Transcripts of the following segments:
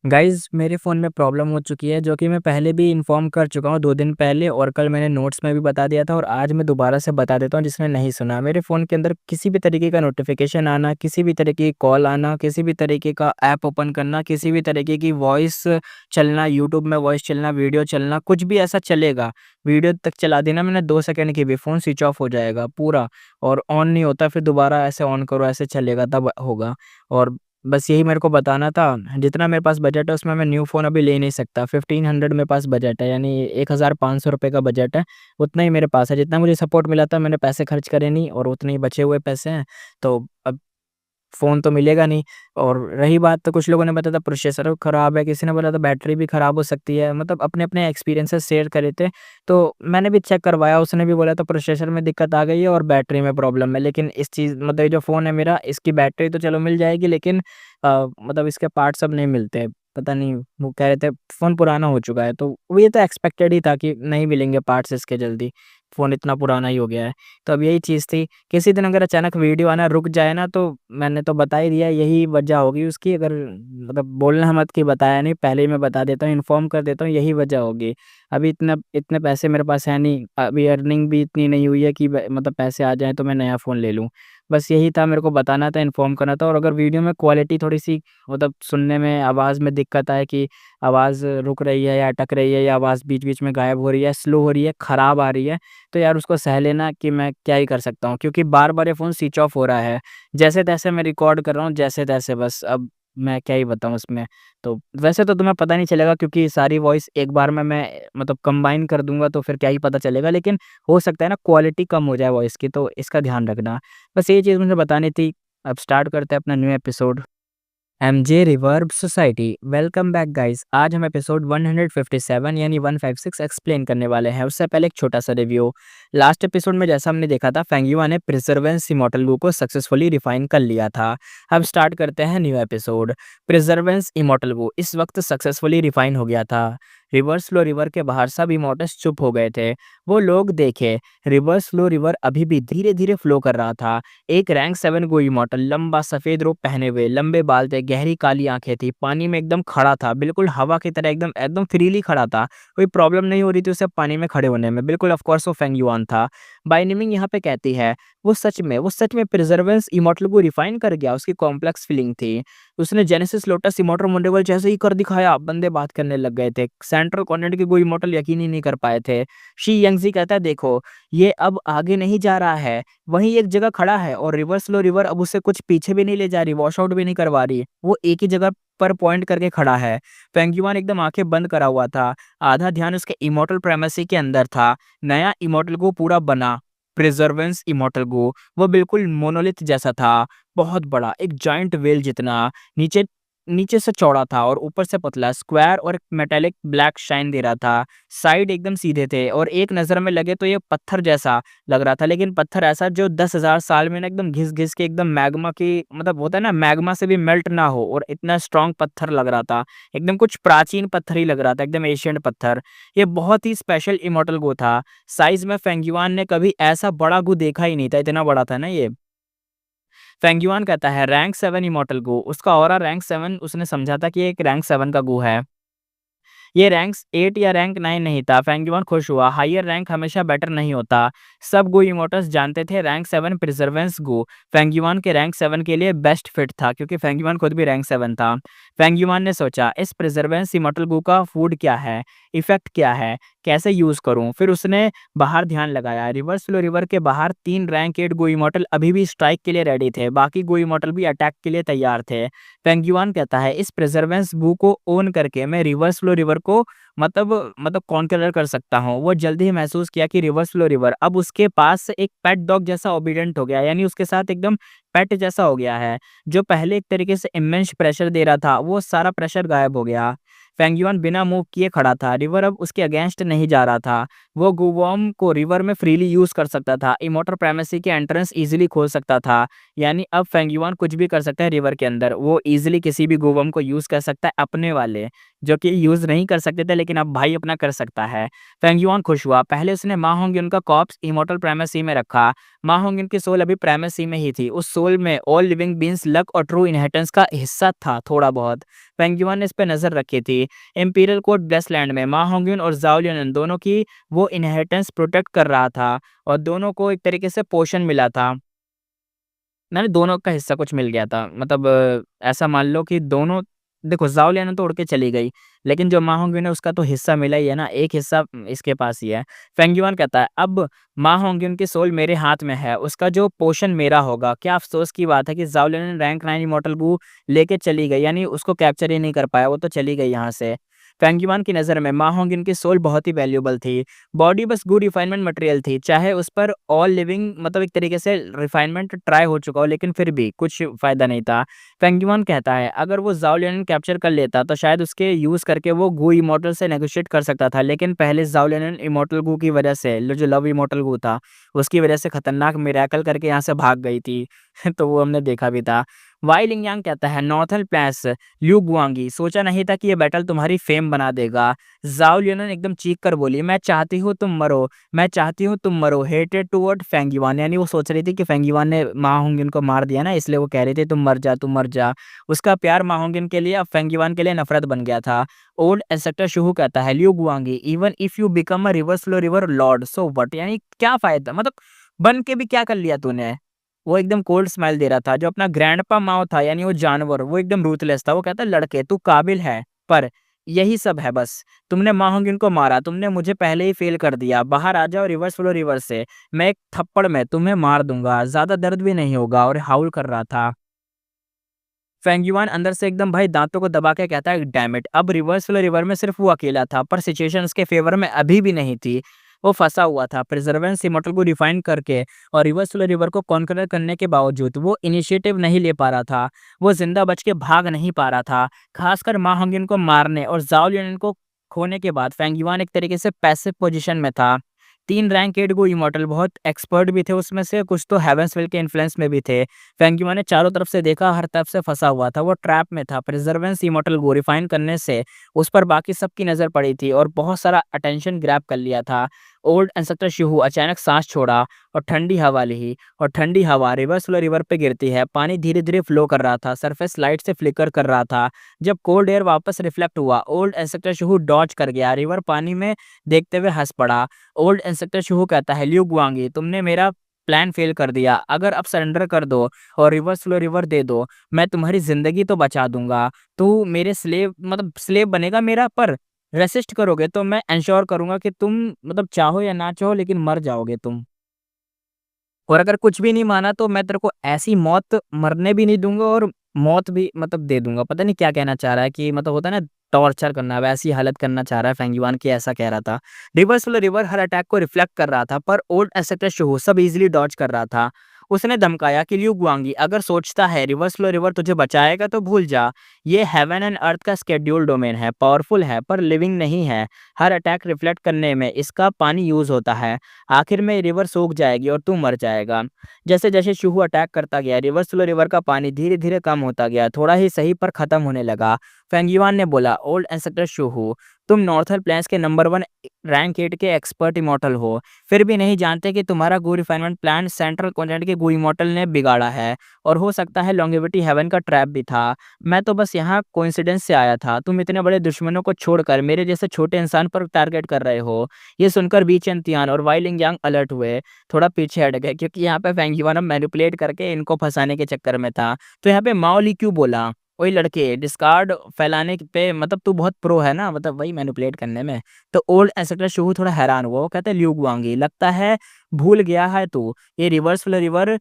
Guys मेरे phone में problem हो चुकी है जो कि मैं पहले भी इन्फॉर्म कर चुका हूँ 2 दिन पहले और कल मैंने नोट्स में भी बता दिया था और आज मैं दोबारा से बता देता हूँ जिसने नहीं सुना। मेरे फ़ोन के अंदर किसी भी तरीके का नोटिफ़िकेशन आना, किसी भी तरीके की कॉल आना, किसी भी तरीके का ऐप ओपन करना, किसी भी तरीके की वॉइस चलना, यूट्यूब में वॉइस चलना, वीडियो चलना, कुछ भी ऐसा चलेगा, वीडियो तक चला दी ना मैंने 2 सेकंड की भी फ़ोन स्विच ऑफ हो जाएगा पूरा और ऑन नहीं होता फिर दोबारा ऐसे ऑन करो ऐसे चलेगा तब होगा। और बस यही मेरे को बताना था, जितना मेरे पास बजट है उसमें मैं न्यू फ़ोन अभी ले नहीं सकता, 1500 मेरे पास बजट है यानी ₹1500 का बजट है, उतना ही मेरे पास है, जितना मुझे सपोर्ट मिला था मैंने पैसे खर्च करे नहीं और उतने ही बचे हुए पैसे हैं, तो अब फ़ोन तो मिलेगा नहीं। और रही बात तो कुछ लोगों ने बताया था प्रोसेसर खराब है, किसी ने बोला था बैटरी भी खराब हो सकती है, मतलब अपने-अपने एक्सपीरियंसेस शेयर करे थे। तो मैंने भी चेक करवाया, उसने भी बोला था प्रोसेसर में दिक्कत आ गई है और बैटरी में प्रॉब्लम है। लेकिन इस चीज़ मतलब ये जो फ़ोन है मेरा, इसकी बैटरी तो चलो मिल जाएगी लेकिन मतलब इसके पार्ट्स अब नहीं मिलते। पता नहीं वो कह रहे थे फ़ोन पुराना हो चुका है, तो वो ये तो एक्सपेक्टेड ही था कि नहीं मिलेंगे पार्ट्स इसके जल्दी, फ़ोन इतना पुराना ही हो गया है। तो अब यही चीज़ थी, किसी दिन अगर अचानक वीडियो आना रुक जाए ना तो मैंने तो बता ही दिया यही वजह होगी उसकी, अगर मतलब बोलना मत कि बताया नहीं, पहले ही मैं बता देता हूँ, इन्फॉर्म कर देता हूँ यही वजह होगी। अभी इतना इतने पैसे मेरे पास है नहीं, अभी अर्निंग भी इतनी नहीं हुई है कि ब मतलब पैसे आ जाएँ तो मैं नया फ़ोन ले लूँ। बस यही था, मेरे को बताना था, इन्फॉर्म करना था। और अगर वीडियो में क्वालिटी थोड़ी-सी मतलब सुनने में आवाज़ में दिक्कत आए कि आवाज़ रुक रही है या अटक रही है या आवाज़ बीच-बीच में गायब हो रही है, स्लो हो रही है, खराब आ रही है, तो यार उसको सह लेना कि मैं क्या ही कर सकता हूँ, क्योंकि बार-बार ये फ़ोन स्विच ऑफ हो रहा है। जैसे-तैसे मैं रिकॉर्ड कर रहा हूँ, जैसे-तैसे बस अब मैं क्या ही बताऊँ इसमें। तो वैसे तो तुम्हें पता नहीं चलेगा क्योंकि सारी वॉइस एक बार में मैं मतलब कंबाइन कर दूँगा तो फिर क्या ही पता चलेगा, लेकिन हो सकता है ना क्वालिटी कम हो जाए वॉइस की, तो इसका ध्यान रखना। बस ये चीज़ मुझे बतानी थी। अब स्टार्ट करते हैं अपना new episode. MJ reverb society, welcome back guys. आज हम एपिसोड 157 यानी 156 एक्सप्लेन करने वाले हैं। उससे पहले एक छोटा सा रिव्यू। लास्ट एपिसोड में जैसा हमने देखा था, फेंगयुआ ने प्रिजर्वेंस इमॉर्टल गू को सक्सेसफुली रिफाइन कर लिया था। अब स्टार्ट करते हैं न्यू एपिसोड। प्रिजर्वेंस इमॉर्टल गू इस वक्त सक्सेसफुली रिफाइन हो गया था। रिवर्स फ्लो रिवर के बाहर सब इमॉर्टल्स चुप हो गए थे। वो लोग देखे, रिवर्स फ्लो रिवर अभी भी धीरे धीरे फ्लो कर रहा था। एक रैंक 7 गोई मॉडल लंबा सफेद रोब पहने हुए, लंबे बाल थे, गहरी काली आंखें थी, पानी में एकदम खड़ा था, बिल्कुल हवा की तरह एकदम एकदम फ्रीली खड़ा था। कोई प्रॉब्लम नहीं हो रही थी उसे पानी में खड़े होने में, बिल्कुल ऑफ कोर्स वो फेंग युआन था। बाय नेमिंग यहाँ पे कहती है वो सच में प्रिजर्वेंस इमॉर्टल को रिफाइन कर गया, उसकी कॉम्प्लेक्स फीलिंग थी। उसने जेनेसिस लोटस इमॉर्टल मोन्डेवल जैसे ही कर दिखाया, बंदे बात करने लग गए थे। सेंट्रल कॉन्टिनेंट के कोई इमॉर्टल यकीन ही नहीं कर पाए थे। शी यंगजी कहता है देखो, ये अब आगे नहीं जा रहा है, वहीं एक जगह खड़ा है और रिवर्स फ्लो रिवर अब उसे कुछ पीछे भी नहीं ले जा रही, वॉश आउट भी नहीं करवा रही। वो एक ही जगह पर पॉइंट करके खड़ा है। पेंगुइन एकदम आंखें बंद करा हुआ था। आधा ध्यान उसके इमॉर्टल प्रेमेसी के अंदर था। नया इमॉर्टल गो पूरा बना, प्रिजर्वेंस इमॉर्टल गो। वो बिल्कुल मोनोलिथ जैसा था, बहुत बड़ा, एक जायंट व्हेल जितना। नीचे नीचे से चौड़ा था और ऊपर से पतला, स्क्वायर और एक मेटालिक ब्लैक शाइन दे रहा था। साइड एकदम सीधे थे और एक नज़र में लगे तो ये पत्थर जैसा लग रहा था, लेकिन पत्थर ऐसा जो 10,000 साल में ना एकदम घिस-घिस के एकदम मैग्मा की मतलब होता है ना, मैग्मा से भी मेल्ट ना हो, और इतना स्ट्रॉन्ग पत्थर लग रहा था। एकदम कुछ प्राचीन पत्थर ही लग रहा था, एकदम एशियंट पत्थर। ये बहुत ही स्पेशल इमॉर्टल गो था। साइज़ में फेंगयुआन ने कभी ऐसा बड़ा गू देखा ही नहीं था, इतना बड़ा था ना ये। फेंगयुआन कहता है रैंक 7 इमॉर्टल गू, उसका ऑरा रैंक 7, उसने समझा था कि ये एक रैंक 7 का गू है। ये रैंक्स 8 या रैंक 9 नहीं था। फेंगयुआन खुश हुआ, हायर रैंक हमेशा बेटर नहीं होता। सब गो इमोटर्स जानते थे रैंक 7 प्रिजर्वेंस गो फेंगयुआन के रैंक 7 के लिए बेस्ट फिट था, क्योंकि फेंगयुआन खुद भी रैंक 7 था। फेंगयुआन ने सोचा इस प्रिजर्वेंस इमोटल गो का फूड क्या है, इफेक्ट क्या है, कैसे यूज करूं। फिर उसने बाहर ध्यान लगाया। रिवर्स फ्लो रिवर के बाहर 3 रैंक 8 गो इमोटल अभी भी स्ट्राइक के लिए रेडी थे, बाकी गो इमोटल भी अटैक के लिए तैयार थे। पेंगुइन कहता है इस प्रिजर्वेंस बू को ओन करके मैं रिवर्स फ्लो रिवर को मतलब कॉन्करर कर सकता हूँ। वो जल्दी ही महसूस किया कि रिवर्स फ्लो रिवर अब उसके पास एक पेट डॉग जैसा ओबीडिएंट हो गया है, यानी उसके साथ एकदम पेट जैसा हो गया है। जो पहले एक तरीके से इमेंस प्रेशर दे रहा था, वो सारा प्रेशर गायब हो गया। फेंगयुआन बिना मूव किए खड़ा था। रिवर अब उसके अगेंस्ट नहीं जा रहा था। वो गुवॉम को रिवर में फ्रीली यूज कर सकता था, इमोटर प्राइमेसी के एंट्रेंस इजीली खोल सकता था। यानी अब फेंगयुआन कुछ भी कर सकता है रिवर के अंदर, वो इजीली किसी भी गुवॉम को यूज कर सकता है अपने वाले, जो कि यूज नहीं कर सकते थे, लेकिन अब भाई अपना कर सकता है। फेंगयुआन खुश हुआ। पहले उसने मा होंगे उनका कॉर्प्स इमोर्टल प्राइमेसी में रखा, मा होंगिन की सोल अभी प्राइमेसी में ही थी। उस सोल में ऑल लिविंग बीइंग्स लक और ट्रू इनहेरिटेंस का हिस्सा था थोड़ा बहुत। फेंग युआन ने इस पे नज़र रखी थी। इंपीरियल कोर्ट ब्लेस्ड लैंड में मा होंगिन और ज़ाओ लियनन दोनों की वो इनहेरिटेंस प्रोटेक्ट कर रहा था और दोनों को एक तरीके से पोर्शन मिला था। मैंने दोनों का हिस्सा कुछ मिल गया था। मतलब ऐसा मान लो कि दोनों देखो ज़ाओ लियान तो उड़ के चली गई, लेकिन जो मा होंगिन है उसका तो हिस्सा मिला ही है ना, एक हिस्सा इसके पास ही है। फेंग युआन कहता है अब मा होंगिन की सोल मेरे हाथ में है, उसका जो पोर्शन मेरा होगा। क्या अफ़सोस की बात है कि ज़ाओ लियान रैंक 9 इमॉर्टल वू लेके चली गई, यानी उसको कैप्चर ही नहीं कर पाया, वो तो चली गई यहाँ से। फेंग युआन की नज़र में मा होंगिन की सोल बहुत ही वैल्यूएबल थी। बॉडी बस गुड रिफाइनमेंट मटेरियल थी, चाहे उस पर ऑल लिविंग मतलब एक तरीके से रिफाइनमेंट ट्राई हो चुका हो, लेकिन फिर भी कुछ फ़ायदा नहीं था। फेंग युआन कहता है अगर वो ज़ाओ लियनन कैप्चर कर लेता तो शायद उसके यूज़ करके वो गू इमॉर्टल से नेगोशिएट कर सकता था, लेकिन पहले ज़ाओ लियनन इमॉर्टल गू की वजह से जो लव इमॉर्टल गू था, उसकी वजह से खतरनाक मिरेकल करके यहाँ से भाग गई थी। तो वो हमने देखा भी था। वाई लिंगयांग कहता है नॉर्थर्न प्लेस ल्यू गुआंगी, सोचा नहीं था कि ये बैटल तुम्हारी फेम बना देगा। ज़ाओ लियनन एकदम चीख कर बोली मैं चाहती हूँ तुम मरो, मैं चाहती हूँ तुम मरो, हेटेड टुवर्ड फेंग युआन, यानी वो सोच रही थी कि फेंग युआन ने मा होंगिन को मार दिया ना, इसलिए वो कह रही थी तुम मर जा, तुम मर जा। उसका प्यार मा होंगिन के लिए अब फेंग युआन के लिए नफरत बन गया था। ओल्ड इंस्ट्रक्टर शुहू कहता है ल्यू गुआंगी even if you become a reverse flow river lord so what, यानी क्या फायदा, मतलब बन के भी क्या कर लिया तूने। वो एकदम कोल्ड स्माइल दे रहा था। जो अपना ग्रैंडपा माओ था, यानी वो जानवर, वो एकदम रूथलेस था। वो कहता है लड़के तू काबिल है, पर यही सब है बस। तुमने मा होंगिन को मारा, तुमने मुझे पहले ही फेल कर दिया। बाहर आ जाओ रिवर्स फ्लो रिवर्स से, मैं एक थप्पड़ में तुम्हें मार दूंगा, ज्यादा दर्द भी नहीं होगा। और हाउल कर रहा था। फेंग युआन अंदर से एकदम भाई दांतों को दबा के कहता है डैम इट, अब रिवर्स फ्लो रिवर में सिर्फ वो अकेला था, पर सिचुएशन उसके फेवर में अभी भी नहीं थी। वो फंसा हुआ था प्रिजर्वेंस इमोर्टल को रिफाइन करके, और रिवर्स फ्लो रिवर को कॉन्कर करने के बावजूद वो इनिशिएटिव नहीं ले पा रहा था। वो जिंदा बच के भाग नहीं पा रहा था। खासकर मा होंगिन को मारने और ज़ाओ लियनन को खोने के बाद फेंग युआन एक तरीके से पैसिव पोजीशन में था। 3 रैंक 8 गो इमॉर्टल बहुत एक्सपर्ट भी थे उसमें से, कुछ तो हेवंसविल के इन्फ्लुएंस में भी थे। फेंग युआन ने चारों तरफ से देखा, हर तरफ से फंसा हुआ था। वो ट्रैप में था। प्रिजर्वेंस इमॉर्टल को रिफाइन करने से उस पर बाकी सबकी नज़र पड़ी थी और बहुत सारा अटेंशन ग्रैब कर लिया था। ओल्ड इंस्ट्रक्टर शिहू अचानक सांस छोड़ा और ठंडी हवा ली, और ठंडी हवा रिवर्स फ्लो रिवर पे गिरती है। पानी धीरे-धीरे फ्लो कर रहा था, सरफेस लाइट से फ्लिकर कर रहा था। जब कोल्ड एयर वापस रिफ्लेक्ट हुआ, ओल्ड इंस्ट्रक्टर शिहू डॉज कर गया। रिवर पानी में देखते हुए हँस पड़ा। ओल्ड इंस्ट्रक्टर शिहू कहता है ल्यू गुआंगी तुमने मेरा प्लान फेल कर दिया। अगर अब सरेंडर कर दो और रिवर्स फ्लो रिवर दे दो, मैं तुम्हारी ज़िंदगी तो बचा दूँगा। तू मेरे स्लेव मतलब स्लेव बनेगा मेरा, पर रेसिस्ट करोगे तो मैं एंश्योर करूँगा कि तुम मतलब चाहो या ना चाहो लेकिन मर जाओगे तुम। और अगर कुछ भी नहीं माना तो मैं तेरे को ऐसी मौत मरने भी नहीं दूँगा और मौत भी मतलब दे दूँगा। पता नहीं क्या कहना चाह रहा है कि मतलब होता है ना टॉर्चर करना, वैसी हालत करना चाह रहा है फेंग युआन की, ऐसा कह रहा था। रिवर्स फ्लो रिवर हर अटैक को रिफ्लेक्ट कर रहा था, पर ओल्ड एसेटर शो सब ईज़िली डॉज कर रहा था। उसने धमकाया कि ल्यू गुआंगी अगर सोचता है रिवर्स फ्लो रिवर तुझे बचाएगा तो भूल जा। ये हेवन एंड अर्थ का शेड्यूल डोमेन है, पावरफुल है पर लिविंग नहीं है। हर अटैक रिफ्लेक्ट करने में इसका पानी यूज़ होता है। आखिर में रिवर सूख जाएगी और तू मर जाएगा। जैसे-जैसे शुहू अटैक करता गया, रिवर्स फ्लो रिवर का पानी धीरे-धीरे कम होता गया, थोड़ा ही सही पर खत्म होने लगा। फेंग युआन ने बोला, ओल्ड इंस्ट्रक्टर शुहू, तुम नॉर्थर्न प्लेन्स के नंबर 1 रैंक 8 के एक्सपर्ट इमॉर्टल हो, फिर भी नहीं जानते कि तुम्हारा गू रिफाइनमेंट प्लांट सेंट्रल कॉन्टिनेंट के गू इमॉर्टल ने बिगाड़ा है, और हो सकता है लॉन्गेविटी हेवन का ट्रैप भी था। मैं तो बस यहाँ कोइंसिडेंस से आया था। तुम इतने बड़े दुश्मनों को छोड़कर मेरे जैसे छोटे इंसान पर टारगेट कर रहे हो। ये सुनकर बी चेन तियान और वाई लिंग यांग अलर्ट हुए, थोड़ा पीछे हट गए, क्योंकि यहाँ पे फेंग युआन अब मैनिपुलेट करके इनको फंसाने के चक्कर में था। तो यहाँ पे माओ ली क्यों बोला, ओए लड़के डिस्कार्ड फैलाने पे मतलब तू बहुत प्रो है ना, मतलब वही मैनिपुलेट करने में। तो ओल्ड इंस्ट्रक्टर शुहू थोड़ा हैरान हुआ। वो कहते ल्यू गुआंगी लगता है भूल गया है तू, ये रिवर्स फ्लो रिवर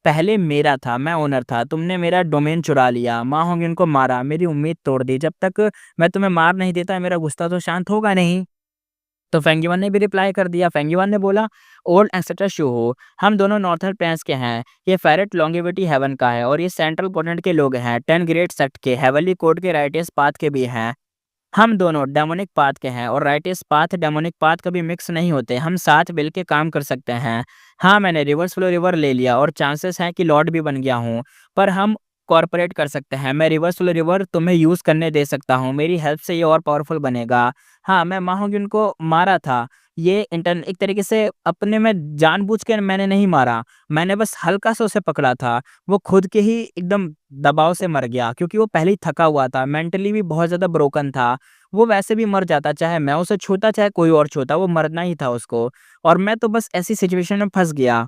पहले मेरा था, मैं ओनर था। तुमने मेरा डोमेन चुरा लिया, मा होंगिन को मारा, मेरी उम्मीद तोड़ दी। जब तक मैं तुम्हें मार नहीं देता मेरा गुस्सा तो शांत होगा नहीं। तो फेंग युआन ने भी रिप्लाई कर दिया। फेंग युआन ने बोला, ओल्ड एंसेस्टर शुहू, हम दोनों नॉर्थर्न प्लेन्स के हैं। ये फेरेट लॉन्गेविटी हेवन का है और ये सेंट्रल कॉन्टिनेंट के लोग हैं। 10 ग्रेट सेक्ट के, हेवनली कोड के, राइटियस पाथ के भी हैं। हम दोनों डेमोनिक पाथ के हैं और राइटियस पाथ डेमोनिक पाथ कभी मिक्स नहीं होते। हम साथ मिल के काम कर सकते हैं। हाँ, मैंने रिवर्स फ्लो रिवर ले लिया और चांसेस हैं कि लॉर्ड भी बन गया हूँ, पर हम कॉर्पोरेट कर सकते हैं। मैं रिवर्स फ्लो रिवर तुम्हें यूज़ करने दे सकता हूँ। मेरी हेल्प से ये और पावरफुल बनेगा। हाँ, मैं मा होंगिन को मारा था, ये इंटर्न एक तरीके से अपने में जानबूझ के मैंने नहीं मारा, मैंने बस हल्का-सा उसे पकड़ा था। वो खुद के ही एकदम दबाव से मर गया क्योंकि वो पहले ही थका हुआ था, मेंटली भी बहुत ज़्यादा ब्रोकन था। वो वैसे भी मर जाता, चाहे मैं उसे छूता, चाहे कोई और छूता, वो मरना ही था उसको और मैं तो बस ऐसी सिचुएशन में फँस गया।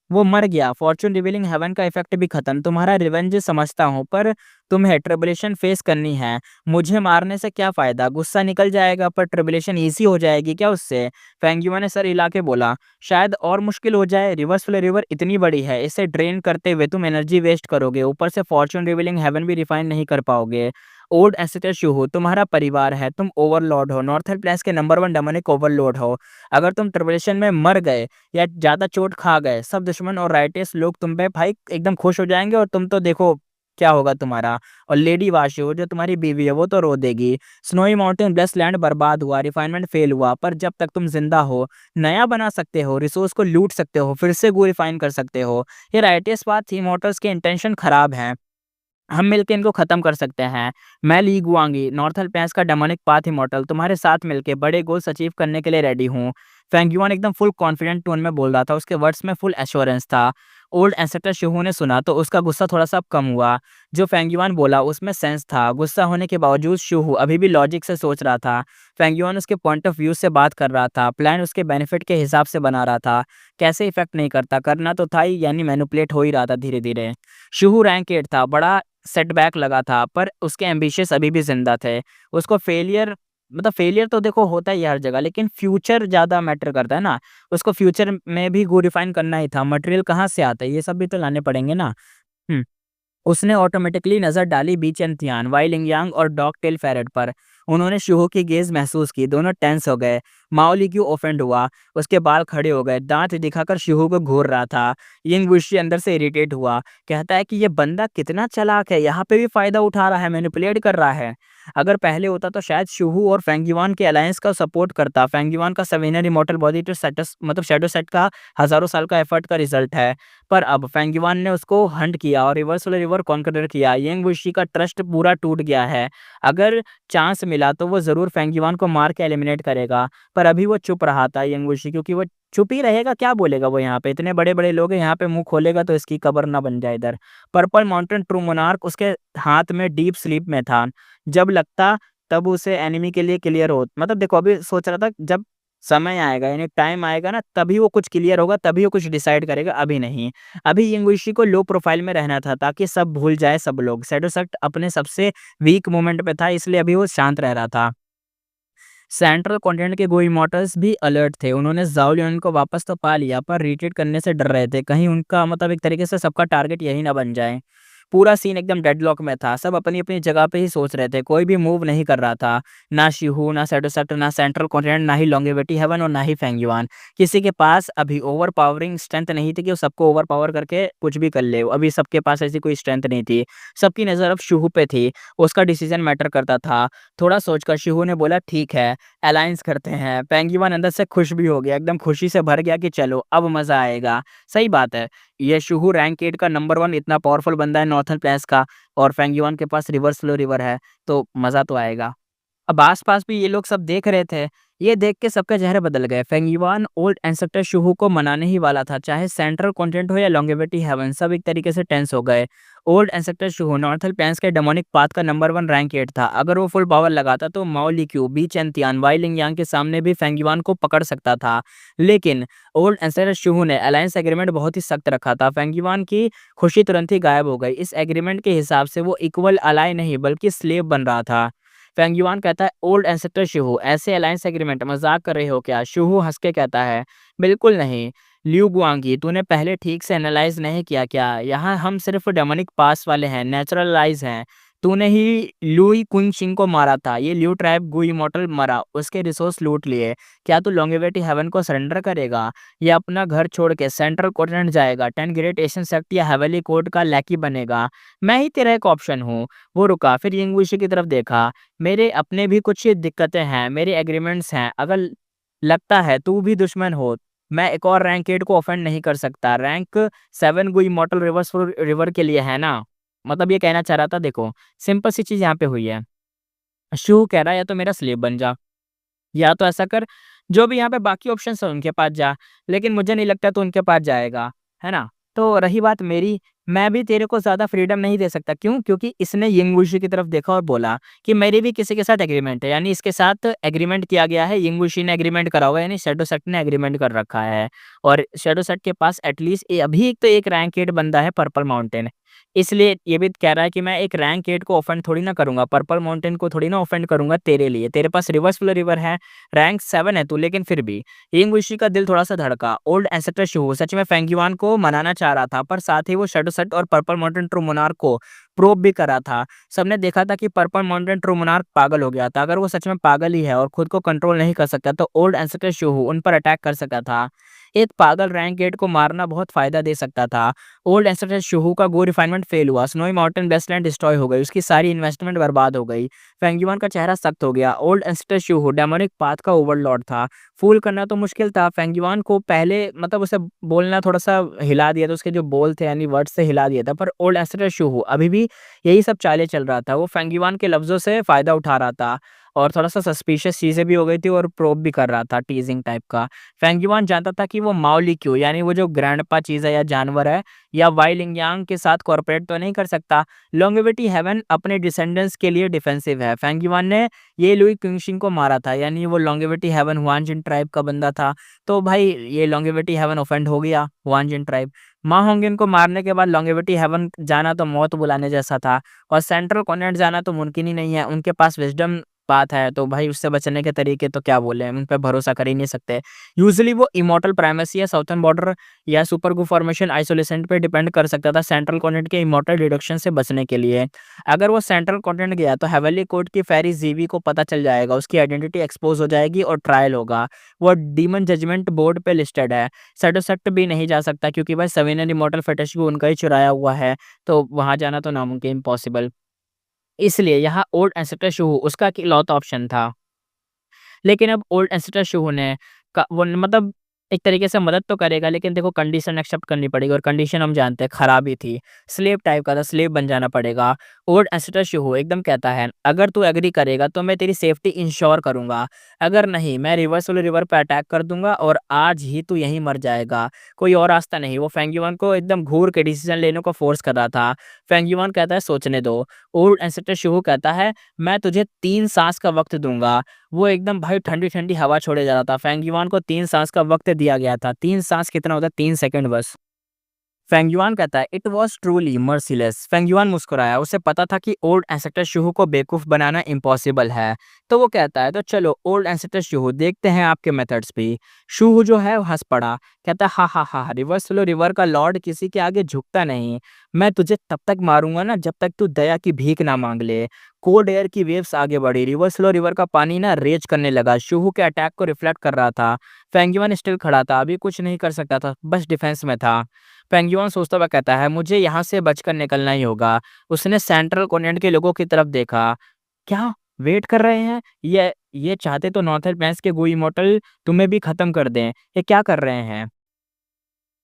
वो मर गया, फॉर्च्यून रिवीलिंग हेवन का इफ़ेक्ट भी खत्म, तुम्हारा रिवेंज समझता हूँ पर तुम्हें ट्रिब्यूलेशन फेस करनी है। मुझे मारने से क्या फ़ायदा? गुस्सा निकल जाएगा पर ट्रिब्यूलेशन ईज़ी हो जाएगी क्या उससे? फेंगयुआ ने सर हिला के बोला, शायद और मुश्किल हो जाए, रिवर्स फ्लो रिवर इतनी बड़ी है, इसे ड्रेन करते हुए तुम एनर्जी वेस्ट करोगे, ऊपर से फॉर्च्यून रिवीलिंग हेवन भी रिफाइन नहीं कर पाओगे। ओल्ड एंसेस्टर शू तुम्हारा परिवार है, तुम ओवरलॉर्ड हो, नॉर्थर्न प्लेस के नंबर 1 डेमोनिक ओवरलॉर्ड हो। अगर तुम ट्रिब्यूलेशन में मर गए या ज़्यादा चोट खा गए, सब दुश्मन और राइटियस लोग तुम पे भाई एकदम खुश हो जाएँगे और तुम तो देखो क्या होगा तुम्हारा। और लेडी वाशु जो तुम्हारी बीवी है वो तो रो देगी। स्नोई माउंटेन ब्लेस्ड लैंड बर्बाद हुआ, रिफाइनमेंट फेल हुआ, पर जब तक तुम ज़िंदा हो, नया बना सकते हो, रिसोर्स को लूट सकते हो, फिर से गो रिफाइन कर सकते हो। ये राइटियस पाथ इमॉर्टल्स के इंटेंशन खराब हैं। हम मिलके इनको खत्म कर सकते हैं। मैं ली गुआंगी, नॉर्थर्न प्लेन्स का डेमोनिक पाथ इमॉर्टल, तुम्हारे साथ मिलके बड़े गोल्स अचीव करने के लिए रेडी हूँ। फेंग युआन एकदम फुल कॉन्फिडेंट टोन में बोल रहा था, उसके वर्ड्स में फुल एश्योरेंस था। ओल्ड एंसेस्टर शिहू ने सुना तो उसका गुस्सा थोड़ा-सा कम हुआ। जो फेंग युआन बोला उसमें सेंस था। गुस्सा होने के बावजूद शिहू अभी भी लॉजिक से सोच रहा था। फेंग युआन उसके पॉइंट ऑफ व्यू से बात कर रहा था, प्लान उसके बेनिफिट के हिसाब से बना रहा था। कैसे इफेक्ट नहीं करता, करना तो था ही, यानी मैनिपुलेट हो ही रहा था धीरे-धीरे। शिहू रैंक 8 था, बड़ा सेटबैक लगा था, पर उसके एम्बिशियस अभी भी ज़िंदा थे। उसको फेलियर तो देखो होता ही है हर जगह, लेकिन फ्यूचर ज़्यादा मैटर करता है ना। उसको फ्यूचर में भी गो रिफाइन करना ही था, मटेरियल कहाँ से आता है, ये सब भी तो लाने पड़ेंगे ना। हुँ। उसने ऑटोमेटिकली नज़र डाली बी चेन वाई लिंगयांग और डॉग टेल फेरट पर। उन्होंने शिहो की गेज़ महसूस की, दोनों टेंस हो गए। माओ लिक्यू ऑफेंड हुआ, उसके बाल खड़े हो गए, दाँत दिखाकर शिहो को घूर रहा था। यिंग वुशी अंदर से इरिटेट हुआ, कहता है कि ये बंदा कितना चालाक है, यहाँ पे भी फ़ायदा उठा रहा है, मैनिपुलेट कर रहा है। अगर पहले होता तो शायद शिहू और फेंगयुआन के अलायंस का सपोर्ट करता। फेंगयुआन का सवेनियर इमॉर्टल बॉडी तो सेटस मतलब शैडो सेट का हज़ारों साल का एफर्ट का रिज़ल्ट है। पर अब फेंगयुआन ने उसको हंट किया और रिवर्स वाला रिवर कॉन्करर किया। यंग वुशी का ट्रस्ट पूरा टूट गया है। अगर चांस मिला तो वो ज़रूर फेंगयुआन को मार के एलिमिनेट करेगा। पर अभी वो चुप रहा था यंग वुशी, क्योंकि वो चुप ही रहेगा, क्या बोलेगा वो यहाँ पे? इतने बड़े-बड़े लोग हैं, यहाँ पे मुँह खोलेगा तो इसकी कब्र ना बन जाए इधर। पर्पल माउंटेन ट्रू मोनार्क उसके हाथ में डीप स्लीप में था। जब लगता तब उसे एनिमी के लिए क्लियर हो, मतलब देखो अभी सोच रहा था जब समय आएगा यानी टाइम आएगा ना तभी वो कुछ क्लियर होगा, तभी वो कुछ डिसाइड करेगा, अभी नहीं। अभी यिंगुइशी को लो प्रोफाइल में रहना था ताकि सब भूल जाए सब लोग। शैडो सेट अपने सबसे वीक मोमेंट पे था, इसलिए अभी वो शांत रह रहा था। सेंट्रल कॉन्टिनेंट के गो इमॉर्टल्स भी अलर्ट थे। उन्होंने ज़ाओ लियन को वापस तो पा लिया पर रिट्रीट करने से डर रहे थे, कहीं उनका मतलब एक तरीके से सबका टारगेट यही ना बन जाए। पूरा सीन एकदम डेडलॉक में था, सब अपनी-अपनी जगह पे ही सोच रहे थे, कोई भी मूव नहीं कर रहा था। ना शिहू, ना सैडोसैक्ट, ना सेंट्रल कॉन्टिनेंट, ना ही लॉन्गेविटी हेवन और ना ही फेंगयुआन। किसी के पास अभी ओवरपावरिंग स्ट्रेंथ नहीं थी कि वो सबको ओवरपावर करके कुछ भी कर ले। अभी सबके पास ऐसी कोई स्ट्रेंथ नहीं थी। सबकी नज़र अब शिहू पे थी, उसका डिसीजन मैटर करता था। थोड़ा सोचकर शिहू ने बोला ठीक है, अलायंस करते हैं। पेंगुइन अंदर से खुश भी हो गया, एकदम खुशी से भर गया कि चलो अब मज़ा आएगा। सही बात है, ये शुहू रैंक 8 का नंबर 1 इतना पावरफुल बंदा है नॉर्थर्न प्लेन्स का और फेंगयुआन के पास रिवर्स फ्लो रिवर है, तो मज़ा तो आएगा। अब आस-पास भी ये लोग सब देख रहे थे। ये देख के सबके चेहरे बदल गए। फेंगयुआन ओल्ड एंसेस्टर शुहू को मनाने ही वाला था, चाहे सेंट्रल कॉन्टिनेंट हो या लॉन्गेविटी हेवन, सब एक तरीके से टेंस हो गए। ओल्ड एंसेस्टर शुहू नॉर्थर्न प्लेन्स के डेमोनिक पाथ का नंबर 1 रैंक 8 था। अगर वो फुल पावर लगाता तो माओ लिक्यू, बी चेनतियान, वाई लिंगयांग के सामने भी फेंगयुआन को पकड़ सकता था। लेकिन ओल्ड एंसेस्टर शुहू ने अलायंस एग्रीमेंट बहुत ही सख्त रखा था। फेंगयुआन की खुशी तुरंत ही गायब हो गई। इस एग्रीमेंट के हिसाब से वो इक्वल अलाय नहीं बल्कि स्लेव बन रहा था। फेंगयुआन कहता है ओल्ड एंसेस्टर शिहू, ऐसे अलायंस एग्रीमेंट मजाक कर रहे हो क्या? शिहू हंस के कहता है बिल्कुल नहीं। लिu गुआंगी, तूने पहले ठीक से एनालाइज नहीं किया क्या? यहाँ हम सिर्फ डेमोनिक पास वाले हैं, नेचुरलाइज हैं। तूने ही लुई कुनशिंग को मारा था, ये लिu ट्राइब गु इमॉर्टल मरा, उसके रिसोर्स लूट लिए। क्या तू लॉन्गेविटी हेवन को सरेंडर करेगा या अपना घर छोड़ के सेंट्रल कॉन्टिनेंट जाएगा? 10 ग्रेट एशियन सेक्ट या हेवेली कोड का लैकी बनेगा? मैं ही तेरा एक ऑप्शन हूँ। वो रुका, फिर यिंगुइशी की तरफ देखा। मेरे अपने भी कुछ दिक्कतें हैं, मेरे एग्रीमेंट्स हैं। अगर लगता है तू भी दुश्मन हो, मैं एक और रैंक 8 को ऑफेंड नहीं कर सकता। रैंक 7 गो इमॉर्टल रिवर्स रिवर के लिए है ना? मतलब ये कहना चाह रहा था, देखो सिंपल सी चीज़ यहाँ पे हुई है। शू कह रहा है या तो मेरा स्लेव बन जा, या तो ऐसा कर जो भी यहाँ पे बाकी ऑप्शंस हैं उनके पास जा, लेकिन मुझे नहीं लगता तू उनके पास जाएगा, है ना? तो रही बात मेरी, मैं भी तेरे को ज़्यादा फ्रीडम नहीं दे सकता, क्यों? क्योंकि इसने यिंगवुशी की तरफ देखा और बोला कि मेरी भी किसी के साथ एग्रीमेंट है, यानी इसके साथ एग्रीमेंट किया गया है, यिंगवुशी ने एग्रीमेंट करा हुआ है, यानी शैडोसेट ने एग्रीमेंट कर रखा है। और शैडोसेट के पास एटलीस्ट अभी एक तो एक रैंक 8 बंदा है पर्पल माउंटेन, इसलिए ये भी कह रहा है कि मैं एक रैंक 8 को ऑफेंड थोड़ी ना करूँगा, पर्पल माउंटेन को थोड़ी ना ऑफेंड करूँगा तेरे लिए। तेरे पास रिवर्स फ्लो रिवर है, रैंक 7 है तू, लेकिन फिर भी यिंगवुशी का दिल थोड़ा-सा धड़का। ओल्ड एंसेस्टर शिहू सच में फेंगयुआन को मनाना चाह रहा था, पर साथ ही वो शैडोसेट और पर्पल माउंटेन ट्रू मोनार्क को प्रोब भी करा था। सबने देखा था कि पर्पल माउंटेन ट्रू मोनार्क पागल हो गया था। अगर वो सच में पागल ही है और खुद को कंट्रोल नहीं कर सकता, तो ओल्ड एंसेस्टर शिहू उन पर अटैक कर सका था। एक पागल रैंक 8 को मारना बहुत फ़ायदा दे सकता था। ओल्ड एंसेस्टर शिहू का गो रिफाइनमेंट फेल हुआ, स्नोई माउंटेन वेस्टलैंड डिस्ट्रॉय हो गई, उसकी सारी इन्वेस्टमेंट बर्बाद हो गई। फेंगयुआन का चेहरा सख्त हो गया। Old ancestor Shihu demonic path का ओवरलॉर्ड था। फूल करना तो मुश्किल था। फेंगयुआन को पहले मतलब उसे बोलना थोड़ा-सा हिला दिया था, उसके जो बोल थे यानी वर्ड्स से हिला दिया था, पर ओल्ड एंसेस्टर शिहू अभी भी यही सब चालें चल रहा था। वो फेंगयुआन के लफ्ज़ों से फ़ायदा उठा रहा था और थोड़ा-सा सस्पिशियस चीज़ें भी हो गई थी और प्रोब भी कर रहा था, टीज़िंग टाइप का। फेंगयुआन जानता था कि वो माओलिक्यू यानी वो जो ग्रैंडपा चीज़ है या जानवर है या वाई लिंगयांग के साथ कोऑपरेट तो नहीं कर सकता। लॉन्गेविटी हेवन अपने डिसेंडेंट्स के लिए डिफेंसिव है। फेंगयुआन ने ये लुई क्विंगशिन को मारा था, यानी वो लॉन्गेविटी हेवन हुआनजिन ट्राइब का बंदा था। तो भाई ये लॉन्गेविटी हेवन ऑफेंड हो गया, हुआनजिन ट्राइब। मा होंगिन को मारने के बाद लॉन्गेविटी हेवन जाना तो मौत बुलाने जैसा था और सेंट्रल कॉन्टिनेंट जाना तो मुमकिन ही नहीं है। उनके पास विज़डम पाथ है, तो भाई उससे बचने के तरीके तो क्या बोलें, उन पे भरोसा कर ही नहीं सकते। यूजुअली वो इमॉर्टल प्राइमेसी या साउथर्न बॉर्डर या सुपर गू फॉर्मेशन आइसोलेशन पे डिपेंड कर सकता था सेंट्रल कॉन्टिनेंट के इमॉर्टल डिडक्शन से बचने के लिए। अगर वो सेंट्रल कॉन्टिनेंट गया तो हेवनली कोर्ट की फेरी ज़ीवी को पता चल जाएगा, उसकी आइडेंटिटी एक्सपोज़ हो जाएगी और ट्रायल होगा। वो डीमन जजमेंट बोर्ड पे लिस्टेड है। सैडोसेक्ट भी नहीं जा सकता क्योंकि भाई सविनर इमॉर्टल फेटिश भी उनका ही चुराया हुआ है, तो वहाँ जाना तो नामुमकिन इम्पॉसिबल। इसलिए यहाँ ओल्ड एंसेस्टर शिहू उसका इकलौता ऑप्शन था। लेकिन अब ओल्ड एंसेस्टर शिहू ने का वो मतलब एक तरीके से मदद तो करेगा, लेकिन देखो कंडीशन एक्सेप्ट करनी पड़ेगी और कंडीशन हम जानते हैं खराब ही थी। स्लेव टाइप का था, स्लेव बन जाना पड़ेगा। ओल्ड एंसेस्टर शिहू एकदम कहता है, "अगर तू एग्री करेगा तो मैं तेरी सेफ्टी इंश्योर करूँगा। अगर नहीं, मैं रिवर्स वाले रिवर पे अटैक कर दूँगा और आज ही तू यहीं मर जाएगा। कोई और रास्ता नहीं।" वो फेंगयुआन को एकदम घूर के डिसीजन लेने को फोर्स कर रहा था। फेंगयुआन कहता है, "सोचने दो।" ओल्ड एंसेस्टर शिहू कहता है, "मैं तुझे 3 सांस का वक़्त दूँगा।" वो एकदम भाई ठंडी-ठंडी हवा छोड़े जा रहा था। फेंगयुआन को 3 सांस का वक़्त दिया गया था। 3 सांस कितना होता है? 3 सेकंड बस। फेंगयुआन कहता है, "इट वाज़ ट्रूली मर्सिलेस।" फेंगयुआन मुस्कुराया। उसे पता था कि ओल्ड एंसेस्टर शिहू को बेवकूफ़ बनाना इम्पॉसिबल है। तो वो कहता है, "तो चलो ओल्ड एंसेस्टर शिहू, देखते हैं आपके मेथड्स भी।" शिहू जो है वो हँस पड़ा। कहता है, "हा, हा, हा! रिवर्स फ्लो रिवर का लॉर्ड किसी के आगे झुकता नहीं। मैं तुझे तब तक मारूँगा ना जब तक तू दया की भीख ना माँग ले।" कोल्ड एयर की वेव्स आगे बढ़ी। रिवर्स फ्लो रिवर का पानी ना रेज करने लगा। शिहू के अटैक को रिफ्लेक्ट कर रहा था। फेंगयुआन स्टिल खड़ा था, अभी कुछ नहीं कर सकता था, बस डिफेंस में था। पेंगुइन सोचता हुआ कहता है, "मुझे यहाँ से बचकर निकलना ही होगा।" उसने सेंट्रल कॉन्टिनेंट के लोगों की तरफ देखा। "क्या वेट कर रहे हैं? ये चाहते तो नॉर्थर्न प्लेन्स के गो इमॉर्टल तुम्हें भी खत्म कर दें। ये क्या कर रहे हैं?"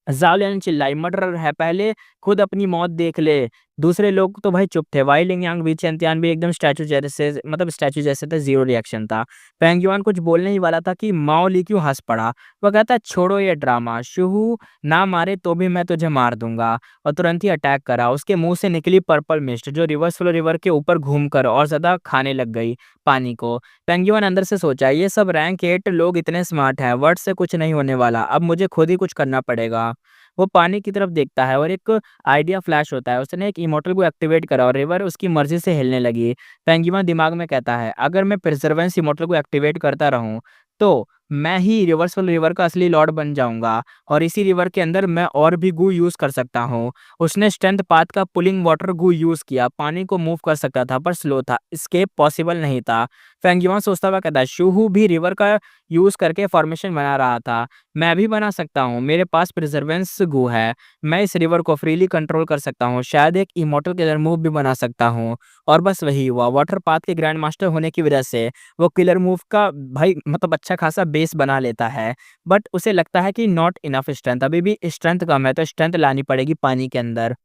ज़ाओ लियान चिल्लाई, "मर्डरर है, पहले खुद अपनी मौत देख ले।" दूसरे लोग तो भाई चुप थे। वाई लिंगयांग, वी चेंटियान भी एकदम स्टैच्यू जैसे थे, ज़ीरो रिएक्शन था। पेंग युआन कुछ बोलने ही वाला था कि माओ ली हँस पड़ा। वो कहता है, "छोड़ो ये ड्रामा, शिहू ना मारे तो भी मैं तुझे मार दूँगा।" और तुरंत ही अटैक करा। उसके मुँह से निकली पर्पल मिस्ट जो रिवर्स फ्लो रिवर के ऊपर घूमकर और ज़्यादा खाने लग गई पानी को। पेंग युआन अंदर से सोचा, ये सब रैंक 8 लोग इतने स्मार्ट हैं, वर्ड्स से कुछ नहीं होने वाला, अब मुझे खुद ही कुछ करना पड़ेगा। वो पानी की तरफ देखता है और एक आइडिया फ्लैश होता है। उसने एक इमॉर्टल को एक्टिवेट करा और रिवर उसकी मर्ज़ी से हिलने लगी। पेंगुइन दिमाग में कहता है, "अगर मैं प्रिजर्वेंस इमॉर्टल को एक्टिवेट करता रहूँ, तो मैं ही रिवर्सल रिवर का असली लॉर्ड बन जाऊँगा और इसी रिवर के अंदर मैं और भी गू यूज़ कर सकता हूँ।" उसने स्ट्रेंथ पाथ का पुलिंग वाटर गू यूज़ किया। पानी को मूव कर सकता था पर स्लो था, एस्केप पॉसिबल नहीं था। फेंगयुआन सोचता हुआ कहता है, "शूहू भी रिवर का यूज़ करके फॉर्मेशन बना रहा था। मैं भी बना सकता हूँ, मेरे पास प्रिजर्वेंस गू है। मैं इस रिवर को फ्रीली कंट्रोल कर सकता हूँ, शायद एक इमॉर्टल किलर मूव भी बना सकता हूँ।" और बस वही हुआ। वाटर पाथ के ग्रैंड मास्टर होने की वजह से वो किलर मूव का भाई मतलब अच्छा खासा बेस बना लेता है। बट उसे लगता है कि नॉट इनफ स्ट्रेंथ, अभी भी स्ट्रेंथ कम है, तो स्ट्रेंथ लानी पड़ेगी पानी के अंदर।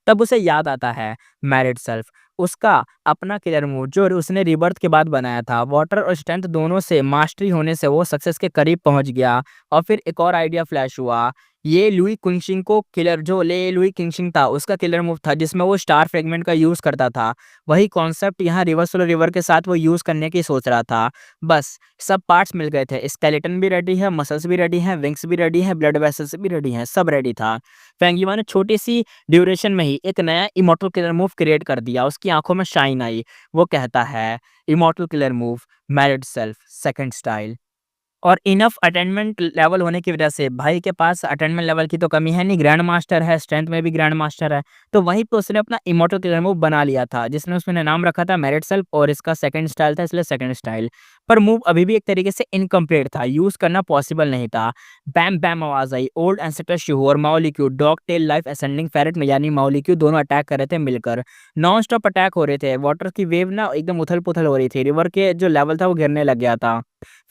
तब उसे याद आता है मैरिड सेल्फ, उसका अपना किलर मूव जो उसने रीबर्थ के बाद बनाया था। वाटर और स्ट्रेंथ दोनों से मास्टरी होने से वो सक्सेस के करीब पहुंच गया। और फिर एक और आइडिया फ्लैश हुआ, ये लुई कुंगशिंग को किलर जो ले लुई किंगशिंग था उसका किलर मूव था जिसमें वो स्टार फ्रेगमेंट का यूज़ करता था। वही कॉन्सेप्ट यहाँ रिवर सोलो रिवर के साथ वो यूज़ करने की सोच रहा था। बस सब पार्ट्स मिल गए थे, स्केलेटन भी रेडी है, मसल्स भी रेडी हैं, विंग्स भी रेडी हैं, ब्लड वेसल्स भी रेडी हैं, सब रेडी था। फेंग युआन ने छोटी सी ड्यूरेशन में ही एक नया इमॉर्टल किलर मूव क्रिएट कर दिया। उसकी आंखों में शाइन आई। वो कहता है, immortal killer move, married self, second style. और इनफ अटेनमेंट लेवल होने की वजह से भाई के पास अटेनमेंट लेवल की तो कमी है नहीं, ग्रैंड मास्टर है, स्ट्रेंथ में भी ग्रैंड मास्टर है। तो वहीं पे उसने अपना इमॉर्टल किलर मूव बना लिया था जिसने उसने नाम रखा था मैरिड सेल्फ, और इसका सेकंड स्टाइल था इसलिए सेकंड स्टाइल। पर मूव अभी भी एक तरीके से इनकम्प्लीट था, यूज करना पॉसिबल नहीं था। बैम बैम आवाज आई, ओल्ड एंसेस्टर शिहू और माओलिक्यू dog tail life ascending ferret में यानी माओलिक्यू दोनों अटैक कर रहे थे मिलकर। नॉन स्टॉप अटैक हो रहे थे, वाटर की वेव ना एकदम उथल पुथल हो रही थी, रिवर के जो लेवल था वो गिरने लग गया था।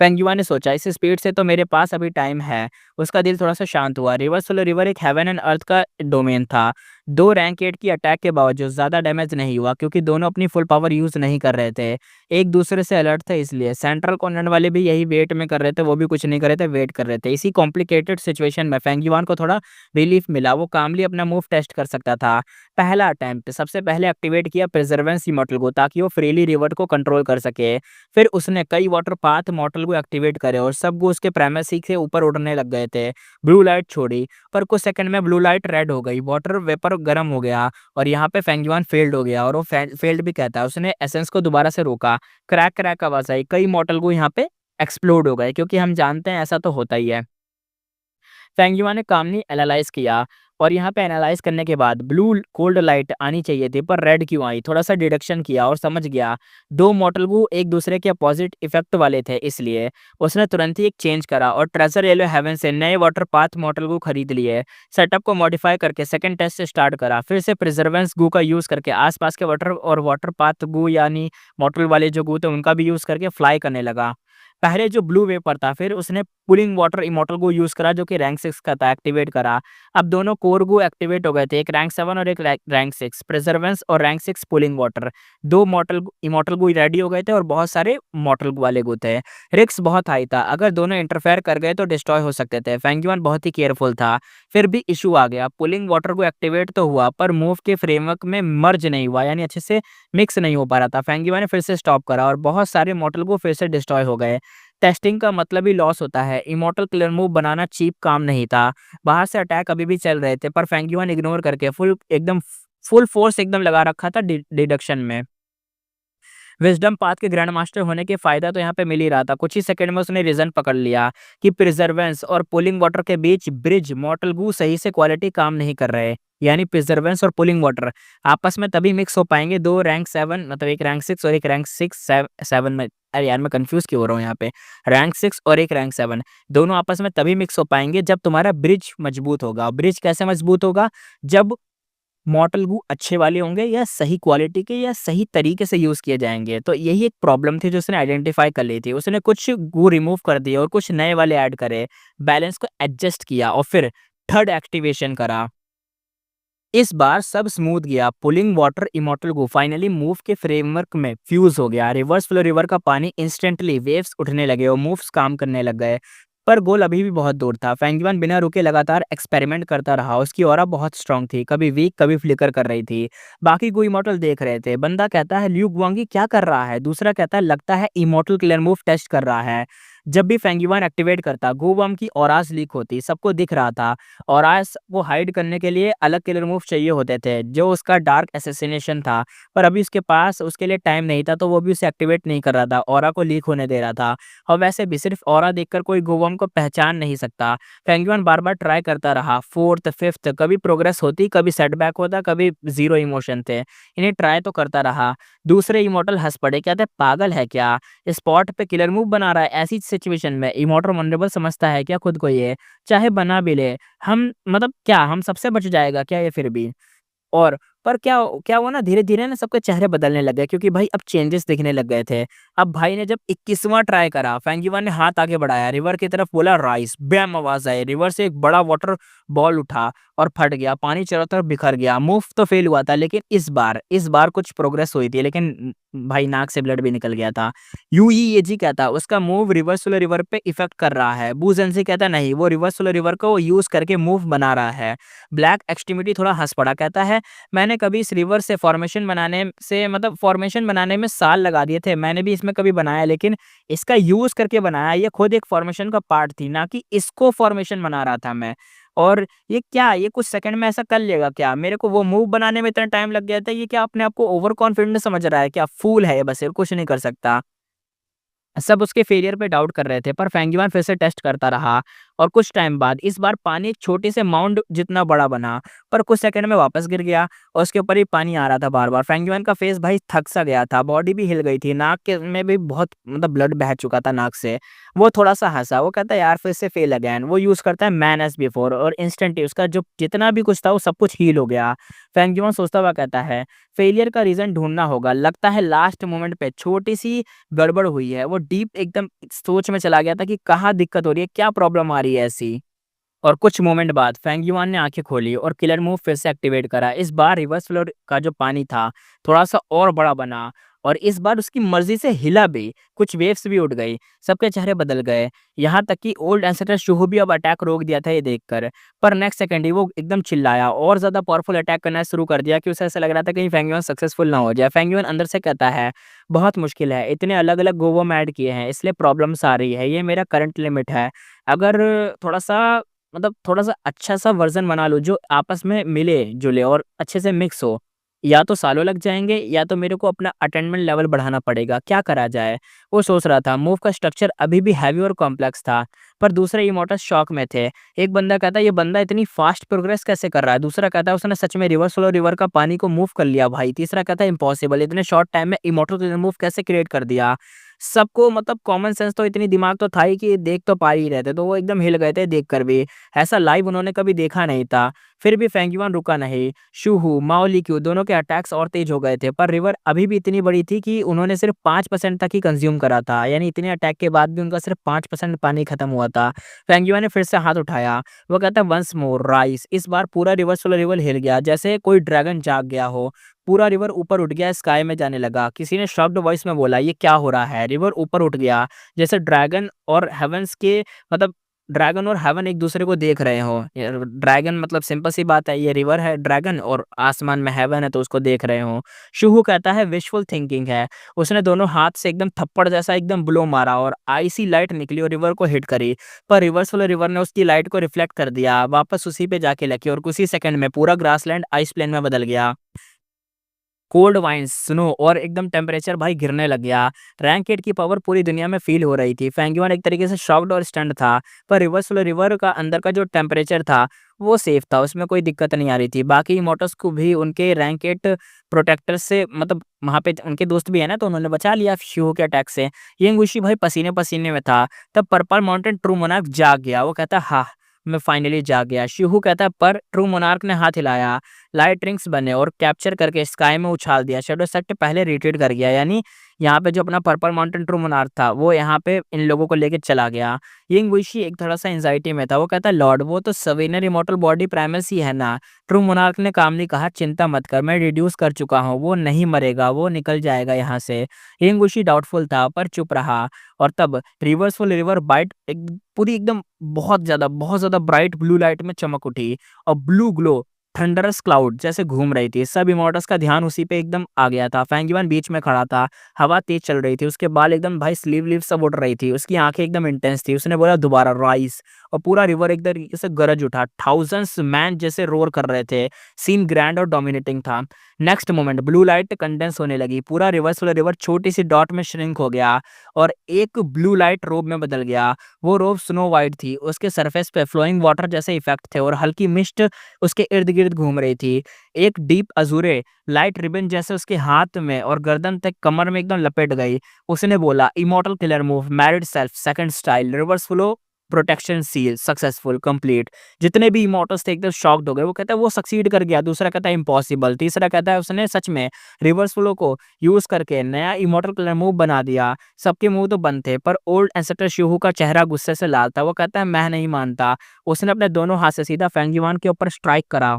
फेंग युआन ने सोचा इस स्पीड से तो मेरे पास अभी टाइम है। उसका दिल थोड़ा सा शांत हुआ। रिवर सोलो रिवर एक हेवन एंड अर्थ का डोमेन था। दो रैंक 8 की अटैक के बावजूद ज़्यादा डैमेज नहीं हुआ क्योंकि दोनों अपनी फुल पावर यूज़ नहीं कर रहे थे, एक दूसरे से अलर्ट थे। इसलिए सेंट्रल कॉन्टिनेंट वाले भी यही वेट में कर रहे थे, वो भी कुछ नहीं कर रहे थे, वेट कर रहे थे। इसी कॉम्प्लिकेटेड सिचुएशन में फेंग युआन को थोड़ा रिलीफ मिला, वो कामली अपना मूव टेस्ट कर सकता था। पहला अटैम्प्ट सबसे पहले एक्टिवेट किया प्रिजर्वेंस इमॉर्टल को ताकि वो फ्रीली रिवर को कंट्रोल कर सके। फिर उसने कई वाटर पाथ मॉडल को एक्टिवेट करे और सब वो उसके प्रेमिस से ऊपर उड़ने लग गए थे। ब्लू लाइट छोड़ी, पर कुछ सेकंड में ब्लू लाइट रेड हो गई, वाटर वेपर गर्म हो गया और यहाँ पे फेंग युआन फेल्ड हो गया। और वो फेल्ड भी कहता है। उसने एसेंस को दोबारा से रोका, क्रैक क्रैक आवाज आई, कई मॉडल को यहाँ पे एक्सप्लोड हो गए क्योंकि हम जानते हैं ऐसा तो होता ही है। फेंग युआन ने कामली एनालाइज किया और यहाँ पे एनालाइज करने के बाद ब्लू कोल्ड लाइट आनी चाहिए थी पर रेड क्यों आई, थोड़ा सा डिडक्शन किया और समझ गया दो मॉडल वो एक दूसरे के अपोजिट इफेक्ट वाले थे। इसलिए उसने तुरंत ही एक चेंज करा और ट्रेजर येलो हेवन से नए वाटर पाथ मॉडल को खरीद लिए। सेटअप को मॉडिफाई करके सेकंड टेस्ट से स्टार्ट करा, फिर से प्रिजर्वेंस गू का यूज करके आसपास के वाटर और वाटर पाथ गू यानी मॉडल वाले जो गू थे उनका भी यूज करके फ्लाई करने लगा। पहले जो ब्लू वेपर था, फिर उसने पुलिंग वाटर इमॉर्टल को यूज करा जो कि रैंक 6 का था, एक्टिवेट करा। अब दोनों कोर गो एक्टिवेट हो गए थे, एक रैंक 7 और एक रैंक 6, प्रिजर्वेंस और रैंक 6 पुलिंग वाटर। दो मॉडल इमॉर्टल गो रेडी हो गए थे और बहुत सारे मॉडल वाले गो थे। रिस्क बहुत हाई था, अगर दोनों इंटरफेयर कर गए तो डिस्ट्रॉय हो सकते थे। फेंग युआन बहुत ही केयरफुल था। फिर भी इशू आ गया, पुलिंग वाटर को एक्टिवेट तो हुआ पर मूव के फ्रेमवर्क में मर्ज नहीं हुआ यानी अच्छे से मिक्स नहीं हो पा रहा था। फेंग युआन ने फिर से स्टॉप करा और बहुत सारे मॉडल को फिर से डिस्ट्रॉय हो गए। टेस्टिंग का मतलब ही लॉस होता है। इमॉर्टल किलर मूव बनाना चीप काम नहीं था। बाहर से अटैक अभी भी चल रहे थे पर फेंग युआन इग्नोर करके फुल फोर्स एकदम लगा रखा था डिडक्शन में। विजडम पाथ के ग्रैंड मास्टर होने के फायदा तो यहाँ पे मिल ही रहा था। कुछ ही सेकंड में उसने रीजन पकड़ लिया कि प्रिजर्वेंस और पुलिंग वाटर के बीच ब्रिज मॉडल गू सही से क्वालिटी काम नहीं कर रहे। यानी प्रिजर्वेंस और पुलिंग वाटर आपस में तभी मिक्स हो पाएंगे। दो रैंक 7 मतलब एक रैंक 6 और एक रैंक 7 में, अरे यार मैं कंफ्यूज क्यों हो रहा हूँ यहाँ पे। रैंक 6 और एक रैंक 7 दोनों आपस में तभी मिक्स हो पाएंगे जब तुम्हारा ब्रिज मजबूत होगा। ब्रिज कैसे मजबूत होगा? जब मॉडल गू अच्छे वाले होंगे या सही क्वालिटी के या सही तरीके से यूज़ किए जाएँगे। तो यही एक प्रॉब्लम थी जो उसने आइडेंटिफ़ाई कर ली थी। उसने कुछ गू रिमूव कर दिए और कुछ नए वाले ऐड करे, बैलेंस को एडजस्ट किया और फिर थर्ड एक्टिवेशन करा। इस बार सब स्मूथ गया। पुलिंग वाटर इमॉर्टल गो फाइनली मूव के फ्रेमवर्क में फ्यूज हो गया। रिवर्स फ्लो रिवर का पानी इंस्टेंटली वेव्स उठने लगे और मूव्स काम करने लग गए। पर गोल अभी भी बहुत दूर था। फेंग युआन बिना रुके लगातार एक्सपेरिमेंट करता रहा। उसकी ऑरा बहुत स्ट्रांग थी, कभी वीक कभी फ्लिकर कर रही थी। बाकी कोई इमॉर्टल देख रहे थे। बंदा कहता है ल्यू गुआंगी क्या कर रहा है, दूसरा कहता है लगता है इमॉर्टल किलर मूव टेस्ट कर रहा है। जब भी फेंग युआन एक्टिवेट करता गो बम की ऑरास लीक होती, सबको दिख रहा था। ऑरास को हाइड करने के लिए अलग किलर मूव चाहिए होते थे जो उसका डार्क असैसिनेशन था, पर अभी उसके पास उसके लिए टाइम नहीं था तो वो भी उसे एक्टिवेट नहीं कर रहा था, ऑरा को लीक होने दे रहा था। और वैसे भी सिर्फ ऑरा देखकर कोई गो बम को पहचान नहीं सकता। फेंग युआन बार बार ट्राई करता रहा, फोर्थ फिफ्थ कभी प्रोग्रेस होती कभी सेटबैक होता, कभी जीरो इमोशन थे। इन्हें ट्राई तो करता रहा। दूसरे इमोर्टल हंस पड़े, कहते पागल है क्या, स्पॉट पे किलर मूव बना रहा है। ऐसी सिचुएशन में इमोर्टल वनरेबल समझता है क्या खुद को ये, चाहे बना भी ले हम, मतलब क्या हम सबसे बच जाएगा क्या ये फिर भी। और पर क्या क्या हुआ ना, धीरे-धीरे ना सबके चेहरे बदलने लग गए क्योंकि भाई अब चेंजेस दिखने लग गए थे। अब भाई ने जब 21वां ट्राई करा, फेंगिवान ने हाथ आगे बढ़ाया, रिवर की तरफ बोला राइस, बैम आवाज आई, रिवर से एक बड़ा वाटर बॉल उठा और फट गया, पानी चारों तरफ बिखर गया। मूव तो फेल हुआ था, लेकिन इस बार कुछ प्रोग्रेस हुई थी, लेकिन भाई नाक से ब्लड भी निकल गया था। यूईएजी कहता उसका मूव रिवर्स वाले रिवर पे इफेक्ट कर रहा है। बूजेंसी कहता नहीं, वो रिवर्स वाले रिवर को यूज करके मूव बना रहा है। ब्लैक एक्सट्रीमिटी थोड़ा हंस पड़ा, कहता है मैंने कभी इस रिवर से फॉर्मेशन बनाने में साल लगा दिए थे, मैंने भी इसमें कभी बनाया, लेकिन इसका यूज करके बनाया, ये खुद एक फॉर्मेशन का पार्ट थी, ना कि इसको फॉर्मेशन बना रहा था मैं। और ये कुछ सेकंड में ऐसा कर लेगा क्या? मेरे को वो मूव बनाने में इतना टाइम लग गया था, ये क्या अपने आप को ओवर कॉन्फिडेंट समझ रहा है क्या? फूल है ये, बस ये कुछ नहीं कर सकता। सब उसके फेलियर पे डाउट कर रहे थे, पर फेंगिवान फिर से टेस्ट करता रहा और कुछ टाइम बाद इस बार पानी एक छोटे से माउंट जितना बड़ा बना, पर कुछ सेकंड में वापस गिर गया और उसके ऊपर ही पानी आ रहा था बार-बार। फेंगिवान का फेस भाई थक सा गया था, बॉडी भी हिल गई थी, नाक के में भी बहुत ब्लड बह चुका था नाक से। वो थोड़ा-सा हँसा, वो कहता है यार फिर से फेल अगेन। वो यूज़ करता है मैन एज़ बिफोर और इंस्टेंटली उसका जो जितना भी कुछ था वो सब कुछ हील हो गया। फेंगिवान सोचता हुआ कहता है फेलियर का रीज़न ढूँढना होगा, लगता है लास्ट मोमेंट पे छोटी-सी गड़बड़ हुई है। वो डीप एकदम सोच में चला गया था कि कहाँ दिक्कत हो रही है, क्या प्रॉब्लम आ रही है ऐसी। और कुछ मोमेंट बाद फेंग युआन ने आंखें खोली और किलर मूव फिर से एक्टिवेट करा। इस बार रिवर्स फ्लो का जो पानी था थोड़ा-सा और बड़ा बना और इस बार उसकी मर्ज़ी से हिला भी, कुछ वेव्स भी उठ गई, सबके चेहरे बदल गए। यहाँ तक कि ओल्ड एंसेस्टर शुहू भी अब अटैक रोक दिया था ये देखकर। पर नेक्स्ट सेकंड ही वो एकदम चिल्लाया और ज़्यादा पावरफुल अटैक करना शुरू कर दिया कि उसे ऐसा लग रहा था कहीं फेंग युआन सक्सेसफुल ना हो जाए। फेंग युआन अंदर से कहता है, बहुत मुश्किल है, इतने अलग-अलग गोवो में ऐड किए हैं इसलिए प्रॉब्लम्स आ रही है, ये मेरा करंट लिमिट है। अगर थोड़ा-सा थोड़ा-सा अच्छा-सा वर्ज़न बना लूँ जो आपस में मिले-जुले और अच्छे से मिक्स हो। या तो सालों लग जाएँगे या तो मेरे को अपना अटेनमेंट लेवल बढ़ाना पड़ेगा, क्या करा जाए? वो सोच रहा था, मूव का स्ट्रक्चर अभी भी हेवी और कॉम्प्लेक्स था, पर दूसरे इमोर्टल्स शॉक में थे। एक बंदा कहता है ये बंदा इतनी फास्ट प्रोग्रेस कैसे कर रहा है? दूसरा कहता है उसने सच में रिवर्स फ्लो रिवर का पानी को मूव कर लिया भाई। तीसरा कहता है इम्पॉसिबल, इतने शॉर्ट टाइम में इमोर्टल मूव कैसे क्रिएट कर दिया? सबको कॉमन सेंस तो इतनी दिमाग तो था ही कि देख तो पा ही रहे थे, तो वो एकदम हिल गए थे देखकर भी। ऐसा लाइव उन्होंने कभी देखा नहीं था। फिर भी फेंगिवान रुका नहीं। शूहू, माओलिक्यू दोनों के अटैक्स और तेज हो गए थे, पर रिवर अभी भी इतनी बड़ी थी कि उन्होंने सिर्फ 5% तक ही कंज़्यूम करा था। यानी इतने अटैक के बाद भी उनका सिर्फ 5% पानी खत्म हुआ था। फेंगिवान ने फिर से हाथ उठाया। वो कहता है वन्स मोर राइज़। इस बार पूरा रिवर सोलर रिवर हिल गया, जैसे कोई ड्रैगन जाग गया हो। पूरा रिवर ऊपर उठ गया, स्काई में जाने लगा। किसी ने शॉक्ड वॉइस में बोला, "ये क्या हो रहा है?" रिवर ऊपर उठ गया, जैसे ड्रैगन और हेवन एक दूसरे को देख रहे हों। ये ड्रैगन सिंपल सी बात है, ये रिवर है ड्रैगन और आसमान में हेवन है तो उसको देख रहे हों। शुहू कहता है विशफुल थिंकिंग है। उसने दोनों हाथ से एकदम थप्पड़ जैसा एकदम ब्लो मारा और आइसी लाइट निकली और रिवर को हिट करी। पर रिवर्स वाले रिवर ने उसकी लाइट को रिफ्लेक्ट कर दिया, वापस उसी पे जाके लगी और कुछ ही सेकंड में पूरा ग्रासलैंड आइस प्लेन में बदल गया। कोल्ड वाइन्स, स्नो और एकदम टेम्परेचर भाई गिरने लग गया। रैंकेट की पावर पूरी दुनिया में फ़ील हो रही थी। फेंगियोन एक तरीके से शॉक्ड और स्टन्ड था, पर रिवर्स वाले रिवर का अंदर का जो टेम्परेचर था, वो सेफ था, उसमें कोई दिक्कत नहीं आ रही थी। बाकी इमोर्टल्स को भी उनके रैंकेट प्रोटेक्टर से वहाँ पे उनके दोस्त भी है ना, तो उन्होंने बचा लिया शिहो के अटैक से। यिंगुशी भाई पसीने-पसीने में था, तब पर्पल माउंटेन ट्रू मोनार्क जाग गया। वो कहता, "हाँ, मैं फाइनली जाग गया।" शिहू कहता है, पर ट्रू मोनार्क ने हाथ हिलाया। लाइट रिंग्स बने और कैप्चर करके स्काई में उछाल दिया। शैडो सेक्ट पहले रिट्रीट कर गया, यानी यहाँ पे जो अपना पर्पल माउंटेन ट्रू मोनार्क था, वो यहाँ पे इन लोगों को लेके चला गया। यिंग वुशी एक थोड़ा-सा एंग्ज़ायटी में था। वो कहता है, "लॉर्ड, वो तो सवेनियर इमॉर्टल बॉडी प्राइमस ही है ना?" ट्रू मोनार्क ने कामली कहा, "चिंता मत कर, मैं रिड्यूस कर चुका हूँ। वो नहीं मरेगा, वो निकल जाएगा यहाँ से।" यिंग वुशी डाउटफुल था, पर चुप रहा और तब रिवर्सफुल रिवर बाइट एक पूरी एकदम बहुत ज़्यादा ब्राइट ब्लू लाइट में चमक उठी और ब्लू ग्लो थंडरस क्लाउड जैसे घूम रही थी। सब इमोर्टल्स का ध्यान उसी पे एकदम आ गया था। फैंगिवान बीच में खड़ा था, हवा तेज चल रही थी, उसके बाल एकदम भाई स्लीव सब उड़ रही थी, उसकी आंखें एकदम इंटेंस थी। उसने बोला दोबारा राइज और पूरा रिवर एक तरीके से गरज उठा। थाउजेंड्स मैन जैसे रोर कर रहे थे। सीन ग्रैंड और डोमिनेटिंग था। Next moment blue light condense होने लगी, पूरा रिवर्स वाला रिवर छोटी सी डॉट में श्रिंक हो गया और एक ब्लू लाइट रोब में बदल गया। वो रोब स्नो वाइट थी, उसके सरफेस पे फ्लोइंग वाटर जैसे इफेक्ट थे और हल्की मिस्ट उसके इर्द-गिर्द घूम रही थी। एक डीप अज़ूरे लाइट रिबन जैसे उसके हाथ में और गर्दन तक कमर में एकदम लपेट गई। उसने बोला immortal killer move married self second style reverse flow protection seal successful complete. जितने भी इमॉर्टल्स थे एकदम शॉक्ड हो गए। वो कहता है वो सक्सीड कर गया, दूसरा कहता है इम्पॉसिबल, तीसरा कहता है उसने सच में रिवर्स फ्लो को यूज करके नया इमॉर्टल कलर मूव बना दिया। सबके मुंह तो बंद थे पर ओल्ड एंसेस्टर शिहू का चेहरा गुस्से से लाल था। वो कहता है मैं नहीं मानता। उसने अपने दोनों हाथ से सीधा फेंग युआन के ऊपर स्ट्राइक करा।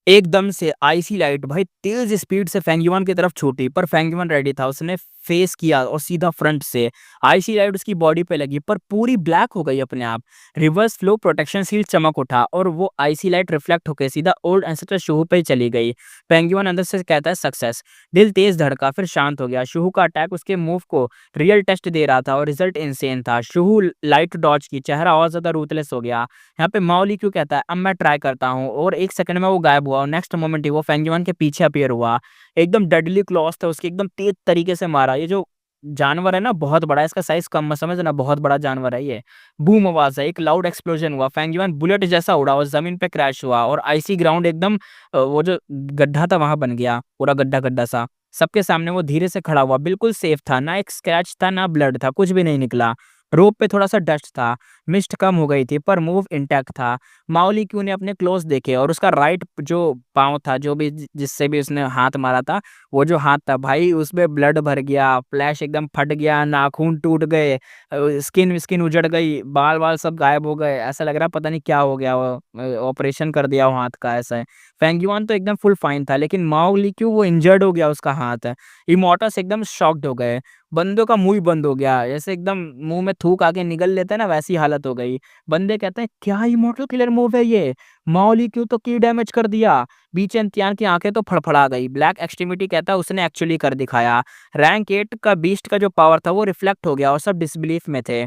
एकदम से आइसी लाइट भाई तेज स्पीड से फेंग युआन की तरफ छूटी पर फेंग युआन रेडी था। उसने फेस किया और सीधा फ्रंट से आइसी लाइट उसकी बॉडी पे लगी पर पूरी ब्लैक हो गई अपने आप। रिवर्स फ्लो प्रोटेक्शन सील चमक उठा और वो आइसी लाइट रिफ्लेक्ट होकर सीधा ओल्ड एंसेस्टर शुहू पे चली गई। फेंग युआन अंदर से कहता है सक्सेस। दिल तेज धड़का फिर शांत हो गया। शुहू का अटैक उसके मूव को रियल टेस्ट दे रहा था और रिजल्ट इंसेन था। शुहू लाइट डॉज की चेहरा और ज्यादा रूथलेस हो गया। यहाँ पे माओली क्यों कहता है अब मैं ट्राई करता हूँ और एक सेकंड में वो गायब हुआ और नेक्स्ट मोमेंट ही वो फेंग युआन के पीछे अपीयर हुआ। एकदम डेडली क्लॉस था उसकी, एकदम तेज तरीके से मारा। ये जो जानवर है ना बहुत बड़ा है, इसका साइज कम मत समझना, बहुत बड़ा जानवर है ये। बूम आवाज है, एक लाउड एक्सप्लोजन हुआ, फेंग युआन बुलेट जैसा उड़ा और जमीन पे क्रैश हुआ और आईसी ग्राउंड एकदम वो जो गड्ढा था वहां बन गया, पूरा गड्ढा गड्ढा सा। सबके सामने वो धीरे से खड़ा हुआ, बिल्कुल सेफ था, ना एक स्क्रैच था ना ब्लड था, कुछ भी नहीं निकला। रोप पे थोड़ा सा डस्ट था, मिस्ट कम हो गई थी पर मूव इंटैक्ट था। माओली क्यू ने अपने क्लोज देखे और उसका राइट जो पाँव था, जो भी जिससे भी उसने हाथ मारा था, वो जो हाथ था भाई उसमें ब्लड भर गया, फ्लैश एकदम फट गया, नाखून टूट गए, स्किन स्किन उजड़ गई, बाल वाल सब गायब हो गए। ऐसा लग रहा पता नहीं क्या हो गया, वो ऑपरेशन कर दिया वो हाथ का ऐसा है। फेंग युआन तो एकदम फुल फाइन था लेकिन माओ ली क्यू वो इंजर्ड हो गया उसका हाथ है। इमोर्टस एकदम शॉक्ड हो गए। बंदों का मुंह ही बंद हो गया, जैसे एकदम मुंह में थूक आके निगल लेते हैं ना, वैसी हालत हो गई। बंदे कहते हैं क्या इमोर्टल किलर मूव है ये, माओली क्यों तो की डैमेज कर दिया। बीच एंतियान की आंखें तो फड़फड़ा गई। ब्लैक एक्सट्रीमिटी कहता है उसने एक्चुअली कर दिखाया। रैंक 8 का बीस्ट का जो पावर था वो रिफ्लेक्ट हो गया और सब डिसबिलीफ में थे।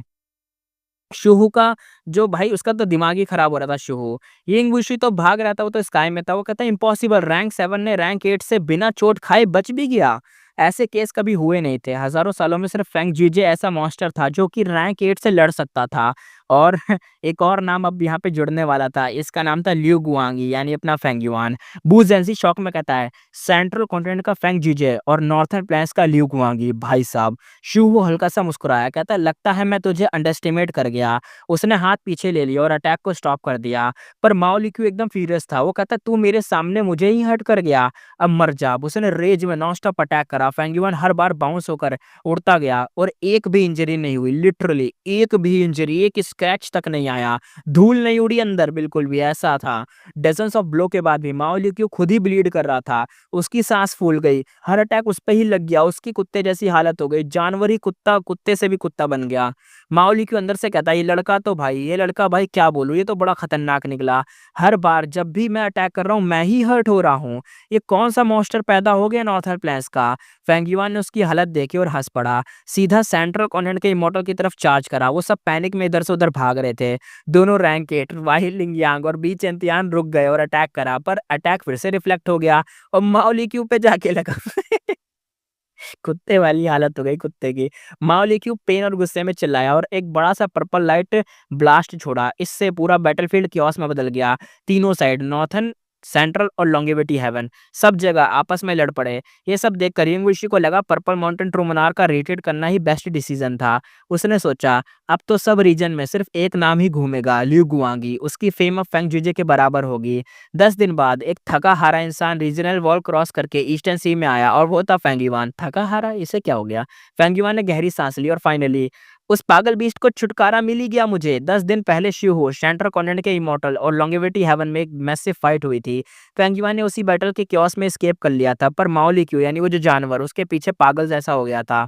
शुहू का जो भाई उसका तो दिमाग ही खराब हो रहा था शुहू। यिंग वुशी तो भाग रहा था, वो तो स्काई में था। वो कहता है इम्पॉसिबल, रैंक 7 ने रैंक 8 से बिना चोट खाए बच भी गया। ऐसे केस कभी हुए नहीं थे हजारों सालों में, सिर्फ फेंग जीजे ऐसा मॉन्स्टर था जो कि रैंक 8 से लड़ सकता था। और एक और नाम अब यहाँ पे जुड़ने वाला था, इसका नाम था लिu गुआंगी यानी अपना फेंग युआन। बू जेंसी शौक में कहता है सेंट्रल कॉन्टिनेंट का फेंग जीजे और नॉर्थर्न प्लेन्स का लिu गुआंगी। भाई साहब शू वो हल्का सा मुस्कुराया, कहता है लगता है मैं तुझे अंडरस्टिमेट कर गया। उसने हाथ पीछे ले लिया और अटैक को स्टॉप कर दिया। पर माओ लिक्यू एकदम फीरियस था। वो कहता तू मेरे सामने मुझे ही हर्ट कर गया, अब मर जा। उसने रेज में नॉन स्टॉप अटैक करा। फेंग युआन हर बार बाउंस होकर उड़ता गया और एक भी इंजरी नहीं हुई, लिटरली एक भी इंजरी, एक स्क्रैच तक नहीं आया, धूल नहीं उड़ी अंदर बिल्कुल भी, ऐसा था। डजन्स ऑफ ब्लो के बाद भी माओ लिक्यू खुद ही ब्लीड कर रहा था। उसकी सांस फूल गई, हर अटैक उस पे ही लग गया, उसकी कुत्ते जैसी हालत हो गई, जानवर ही कुत्ता कुत्ते से भी कुत्ता बन गया। माओली के अंदर से कहता है ये लड़का भाई क्या बोलूं, ये तो बड़ा खतरनाक निकला। हर बार जब भी मैं अटैक कर रहा हूँ मैं ही हर्ट हो रहा हूँ। ये कौन सा मॉन्स्टर पैदा हो गया नॉर्थर्न प्लेन्स का। फेंग युआन ने उसकी हालत देखी और हंस पड़ा। सीधा सेंट्रल कॉन्टिनेंट के इमोर्टल की तरफ चार्ज करा। वो सब पैनिक में इधर से उधर भाग रहे थे। दोनों रैंक 8 वाही लिंग यांग और बी चेंतियान रुक गए और अटैक करा, पर अटैक फिर से रिफ्लेक्ट हो गया और माओली के ऊपर जाके लगा। कुत्ते वाली हालत हो गई कुत्ते की। माओलिक्यू पेन और गुस्से में चिल्लाया और एक बड़ा सा पर्पल लाइट ब्लास्ट छोड़ा। इससे पूरा बैटलफील्ड किओस में बदल गया। तीनों साइड नॉर्थन, सेंट्रल और लॉन्गेविटी हेवन सब जगह आपस में लड़ पड़े। ये सब देखकर यंगविशी को लगा पर्पल माउंटेन ट्रू मोनार्क का रिट्रीट करना ही बेस्ट डिसीजन था। उसने सोचा अब तो सब रीजन में सिर्फ एक नाम ही घूमेगा, लिu गुआंगी। उसकी फेम अब फेंग जुजे के बराबर होगी। 10 दिन बाद एक थका हारा इंसान रीजनल वॉल क्रॉस करके ईस्टर्न सी में आया और वो था फेंग युआन। थका हारा, इसे क्या हो गया। फेंग युआन ने गहरी सांस ली और फाइनली उस पागल बीस्ट को छुटकारा मिल ही गया मुझे। 10 दिन पहले शिहो सेंट्रल कॉन्टिनेंट के इमोर्टल और लॉन्गेविटी हेवन में एक मैसिव फाइट हुई थी। फेंग युआन ने उसी बैटल के क्योस में एस्केप कर लिया था, पर माओ लिक्यू यानी वो जो जानवर उसके पीछे पागल जैसा हो गया था।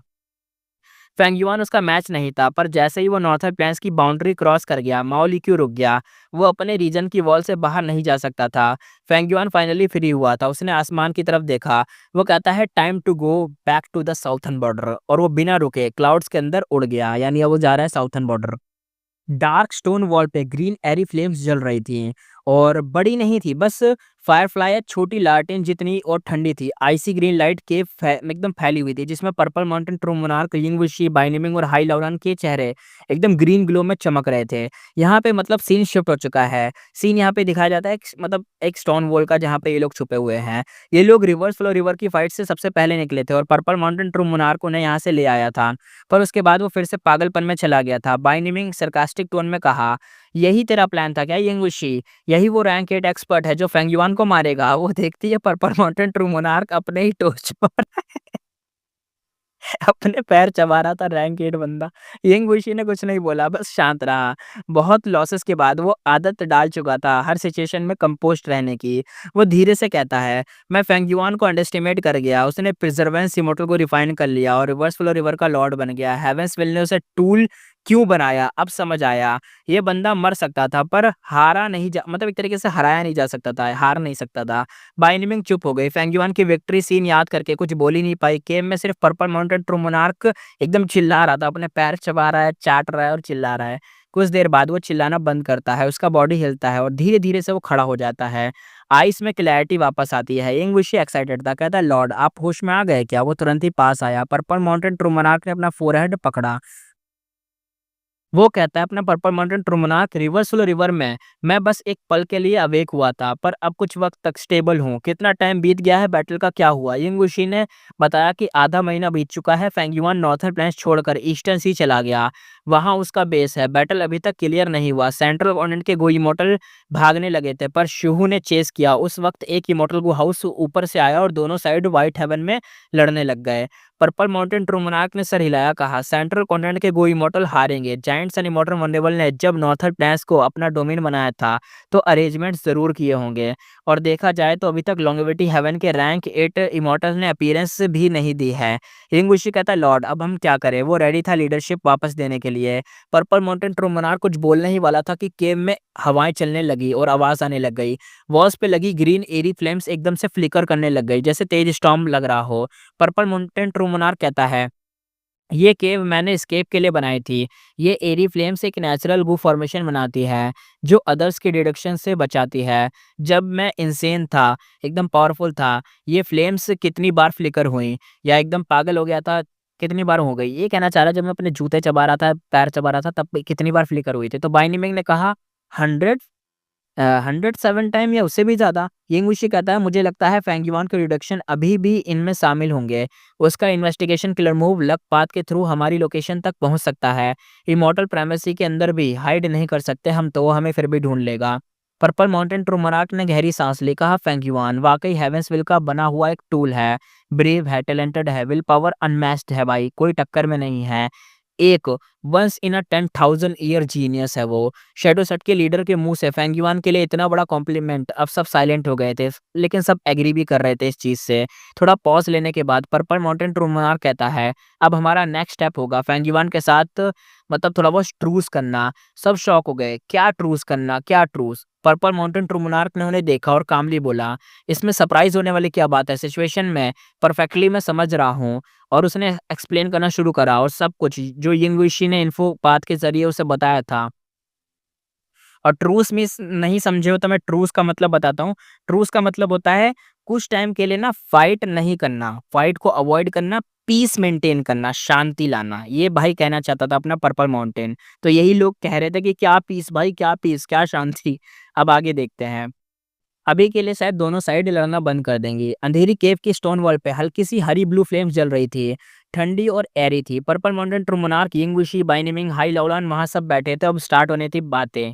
फेंग युआन उसका मैच नहीं था, पर जैसे ही वो नॉर्थर्न प्लेन्स की बाउंड्री क्रॉस कर गया माओ लिक्यू रुक गया। वो अपने रीजन की वॉल से बाहर नहीं जा सकता था। फेंग युआन फाइनली फ्री हुआ था। उसने आसमान की तरफ देखा। वो कहता है time to go back to the southern border, और वो बिना रुके क्लाउड्स के अंदर उड़ गया, यानी अब वो जा रहा है southern border. Dark stone wall पे ग्रीन एरी फ्लेम्स जल रही थी और बड़ी नहीं थी, बस फायरफ्लाई या छोटी लालटेन जितनी और ठंडी थी। आइसी ग्रीन लाइट के एकदम फैली हुई थी, जिसमें पर्पल माउंटेन, ट्रू मोनार्क, यिंगवुशी, बाइनिमिंग और हाई लाओरान के चेहरे एकदम ग्रीन ग्लो में चमक रहे थे। यहाँ पे मतलब सीन शिफ्ट हो चुका है। सीन यहाँ पे दिखाया जाता है मतलब एक स्टोन वॉल का, जहाँ पे ये लोग छुपे हुए हैं। ये लोग रिवर्स फ्लो रिवर की फाइट से सबसे पहले निकले थे और पर्पल माउंटेन ट्रू मोनार्क उन्हें यहाँ से ले आया था। पर उसके बाद वो फिर से पागलपन में चला गया था। बाइनिमिंग सरकास्टिक टोन में कहा, यही तेरा प्लान था क्या यिंगवुशी? यही वो रैंक 8 एक्सपर्ट है जो फेंग युआन को मारेगा? वो देखती है पर्पल माउंटेन ट्रू मोनार्क अपने ही टॉर्च पर अपने पैर चबा रहा था रैंक 8 बंदा। यिंगवुशी ने कुछ नहीं बोला, बस शांत रहा। बहुत लॉसेस के बाद वो आदत डाल चुका था हर सिचुएशन में कंपोस्ट रहने की। वो धीरे से कहता है, मैं फेंग युआन को अंडरएस्टिमेट कर गया। उसने प्रिजर्वेंस इमोर्टल को रिफाइन कर लिया और रिवर्स फ्लो रिवर का लॉर्ड बन गया। हेवेंस विल ने उसे टूल क्यों बनाया अब समझ आया। ये बंदा मर सकता था पर हारा नहीं जा मतलब एक तरीके से हराया नहीं जा सकता था, हार नहीं सकता था। बाइनिमिंग चुप हो गई। फेंग युआन की विक्ट्री सीन याद करके कुछ बोल ही नहीं पाई। गेम में सिर्फ पर्पल माउंटेन ट्रू मोनार्क एकदम चिल्ला रहा था, अपने पैर चबा रहा है, चाट रहा है और चिल्ला रहा है। कुछ देर बाद वो चिल्लाना बंद करता है, उसका बॉडी हिलता है और धीरे-धीरे से वो खड़ा हो जाता है। आइस में क्लैरिटी वापस आती है। यिंगवुशी एक्साइटेड था, कहता है, लॉर्ड आप होश में आ गए क्या? वो तुरंत ही पास आया। पर्पल माउंटेन ट्रू मोनार्क ने अपना फोरहेड पकड़ा। वो कहता है, अपना पर्पल माउंटेन ट्रूमनाथ रिवर्स फ्लो रिवर में मैं बस एक पल के लिए अवेक हुआ था, पर अब कुछ वक्त तक स्टेबल हूँ। कितना टाइम बीत गया है, बैटल का क्या हुआ? यिंगवुशी ने बताया कि आधा महीना बीत चुका है। फेंग युआन नॉर्थर्न प्लेन्स छोड़कर ईस्टर्न सी चला गया। वहाँ उसका बेस है। बैटल अभी तक क्लियर नहीं हुआ। सेंट्रल कॉन्टिनेंट के गो इमोर्टल भागने लगे थे, पर शिहू ने चेस किया। उस वक्त एक इमोर्टल गो हाउस ऊपर से आया और दोनों साइड व्हाइट हेवन में लड़ने लग गए। पर्पल माउंटेन ट्रूमनाक ने सर हिलाया, कहा, सेंट्रल कॉन्टिनेंट के गो इमोर्टल हारेंगे। जायंट्स एंड इमोर्टल वनरेबल ने जब नॉर्थर्न प्लेन्स को अपना डोमेन बनाया था तो अरेंजमेंट्स जरूर किए होंगे। और देखा जाए तो अभी तक लॉन्गेविटी हेवन के रैंक 8 इमोर्टल ने अपीयरेंस भी नहीं दी है। यिंगवुशी कहता है, लॉर्ड अब हम क्या करें? वो रेडी था लीडरशिप वापस देने के लिए। पर्पल माउंटेन ट्रूमनाक कुछ बोलने ही वाला था कि केव में हवाएं चलने लगी और आवाज आने लग गई। वॉल्स पे लगी ग्रीन एरी फ्लेम्स एकदम से फ्लिकर करने लग गई, जैसे तेज स्टॉर्म लग रहा हो। पर्पल माउंटेन ट्रू मोनार्क कहता है, ये केव मैंने एस्केप के लिए बनाई थी। ये एरी फ्लेम्स एक नेचुरल गू फॉर्मेशन बनाती है जो अदर्स के डिडक्शन से बचाती है। जब मैं इंसेन था, एकदम पावरफुल था, ये फ्लेम्स कितनी बार फ्लिकर हुई या एकदम पागल हो गया था, कितनी बार हो गई? ये कहना चाह रहा है, जब मैं अपने जूते चबा रहा था, पैर चबा रहा था, तब कितनी बार फ्लिकर हुई थी? तो बाइनिमिंग ने कहा 100 107 टाइम या उससे भी ज़्यादा। यिंगवुशी कहता है, मुझे लगता है फेंग युआन के रिडक्शन अभी भी इनमें शामिल होंगे। उसका investigation killer move luck path के थ्रू हमारी लोकेशन तक पहुंच सकता है। इमॉर्टल प्राइमेसी के अंदर भी हाइड नहीं कर सकते हम, तो वो हमें फिर भी ढूंढ लेगा। पर्पल माउंटेन ट्रूमराक ने गहरी सांस ली, कहा, फेंग युआन वाकई हेवेंस विल का बना हुआ एक टूल है। ब्रेव है, टैलेंटेड है, विल पावर अनमैच्ड है भाई, कोई टक्कर में नहीं है। एक once in a 10,000 year genius है वो। शैडो सेट के लीडर के मुंह से फेंग युआन के लिए इतना बड़ा कॉम्प्लीमेंट, अब सब साइलेंट हो गए थे, लेकिन सब एग्री भी कर रहे थे इस चीज से। थोड़ा पॉज लेने के बाद पर्पल माउंटेन ट्रूमनार कहता है, अब हमारा नेक्स्ट स्टेप होगा फेंग युआन के साथ मतलब थोड़ा बहुत ट्रूस करना। सब शॉक हो गए, क्या ट्रूस करना, क्या ट्रूस? पर्पल माउंटेन ट्रूमनार्क ने उन्हें देखा और कामली बोला, इसमें सरप्राइज होने वाली क्या बात है? सिचुएशन में परफेक्टली मैं समझ रहा हूँ। और उसने एक्सप्लेन करना शुरू करा और सब कुछ जो यिंगवुशी ने इन्फो पाथ के ज़रिए उसे बताया था। और ट्रूस मिस नहीं समझे हो तो मैं ट्रूस का मतलब बताता हूँ। ट्रूस का मतलब होता है कुछ टाइम के लिए ना फाइट नहीं करना, फाइट को अवॉइड करना, पीस मेंटेन करना, शांति लाना। ये भाई कहना चाहता था अपना पर्पल माउंटेन। तो यही लोग कह रहे थे कि क्या पीस भाई, क्या पीस, क्या शांति। अब आगे देखते हैं। अभी के लिए शायद दोनों साइड लड़ना बंद कर देंगी। अंधेरी केव की स्टोन वॉल पे हल्की सी हरी ब्लू फ्लेम्स जल रही थी। ठंडी और एरी थी। पर्पल माउंटेन ट्रू मोनार्क, यिंगवुशी, बाइनिमिंग, हाई लाओलान वहां सब बैठे थे। अब स्टार्ट होने थी बातें।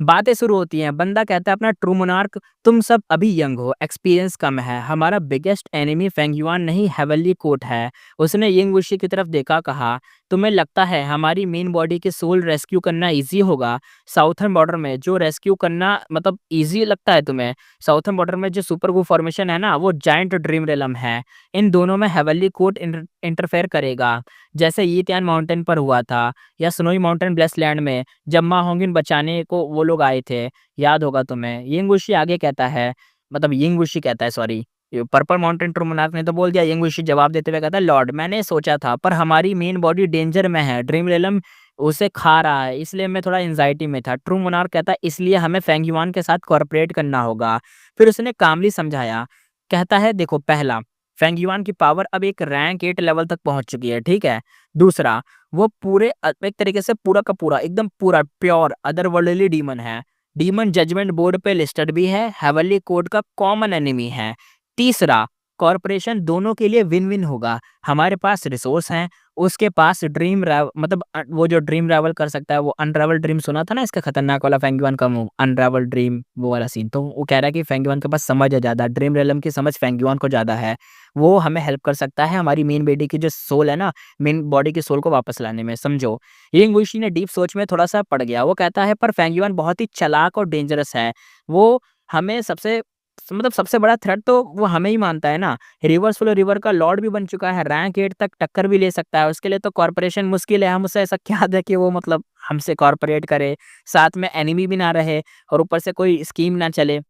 बातें शुरू होती हैं। बंदा कहता है, अपना ट्रू मोनार्क, तुम सब अभी यंग हो, एक्सपीरियंस कम है। हमारा बिगेस्ट एनिमी फेंग युआन नहीं, हेवनली कोर्ट है। उसने यिंगवुशी की तरफ देखा, कहा, तुम्हें लगता है हमारी मेन बॉडी के सोल रेस्क्यू करना इजी होगा? साउथर्न बॉर्डर में जो रेस्क्यू करना मतलब इजी लगता है तुम्हें? साउथर्न बॉर्डर में जो सुपर गु फॉर्मेशन है ना, वो जायंट ड्रीम रेलम है। इन दोनों में हेवनली कोर्ट इंटरफेयर करेगा, जैसे यीतियान माउंटेन पर हुआ था या स्नोई माउंटेन ब्लेस लैंड में जब मा होंगिन बचाने को वो लोग आए थे, याद होगा तुम्हें। यिंगवुशी आगे कहता है, मतलब यिंगवुशी कहता है, सॉरी, पर्पल माउंटेन ट्रूमनाक ने तो बोल दिया। यिंगवुशी जवाब देते हुए कहता है, लॉर्ड मैंने सोचा था, पर हमारी मेन बॉडी डेंजर में है। ड्रीम रेलम उसे खा रहा है, इसलिए मैं थोड़ा एंग्ज़ायटी में था। ट्रू मोनार्क कहता है इसलिए हमें फेंग युआन के साथ कोऑपरेट करना होगा। फिर उसने कामली समझाया, कहता है देखो पहला, फेंग युआन की पावर अब एक रैंक 8 लेवल तक पहुँच चुकी है, ठीक है? दूसरा, वो पूरे एक तरीके से पूरा का पूरा एकदम पूरा प्योर अदरवर्ल्डली डीमन है। डीमन जजमेंट बोर्ड पे लिस्टेड भी है, हेवनली कोड का कॉमन एनिमी है। तीसरा, कॉर्पोरेशन दोनों के लिए विन-विन होगा। हमारे पास रिसोर्स हैं, उसके पास ड्रीम रैव मतलब वो जो ड्रीम रैवल कर सकता है, वो अनरावल ड्रीम सुना था ना इसका खतरनाक वाला फेंगयुआन का मूव, अनरावल ड्रीम वो वाला सीन। तो वो कह रहा है कि फेंगयुआन के पास समझ है ज़्यादा, ड्रीम रेलम की समझ फेंगयुआन को ज़्यादा है। वो हमें हेल्प कर सकता है हमारी मेन बॉडी की जो सोल है ना, मेन बॉडी की सोल को वापस लाने में, समझो। यिंग वुशी ने डीप सोच में थोड़ा-सा पड़ गया। वो कहता है पर फेंगयुआन बहुत ही चालाक और डेंजरस है। वो हमें सबसे बड़ा थ्रेट तो वो हमें ही मानता है ना। रिवर्स फ्लो रिवर का लॉर्ड भी बन चुका है, रैंक 8 तक टक्कर भी ले सकता है। उसके लिए तो कॉर्पोरेशन मुश्किल है। हम उससे ऐसा क्या दें कि वो मतलब हमसे कॉर्पोरेट करे, साथ में एनिमी भी ना रहे और ऊपर से कोई स्कीम ना चले।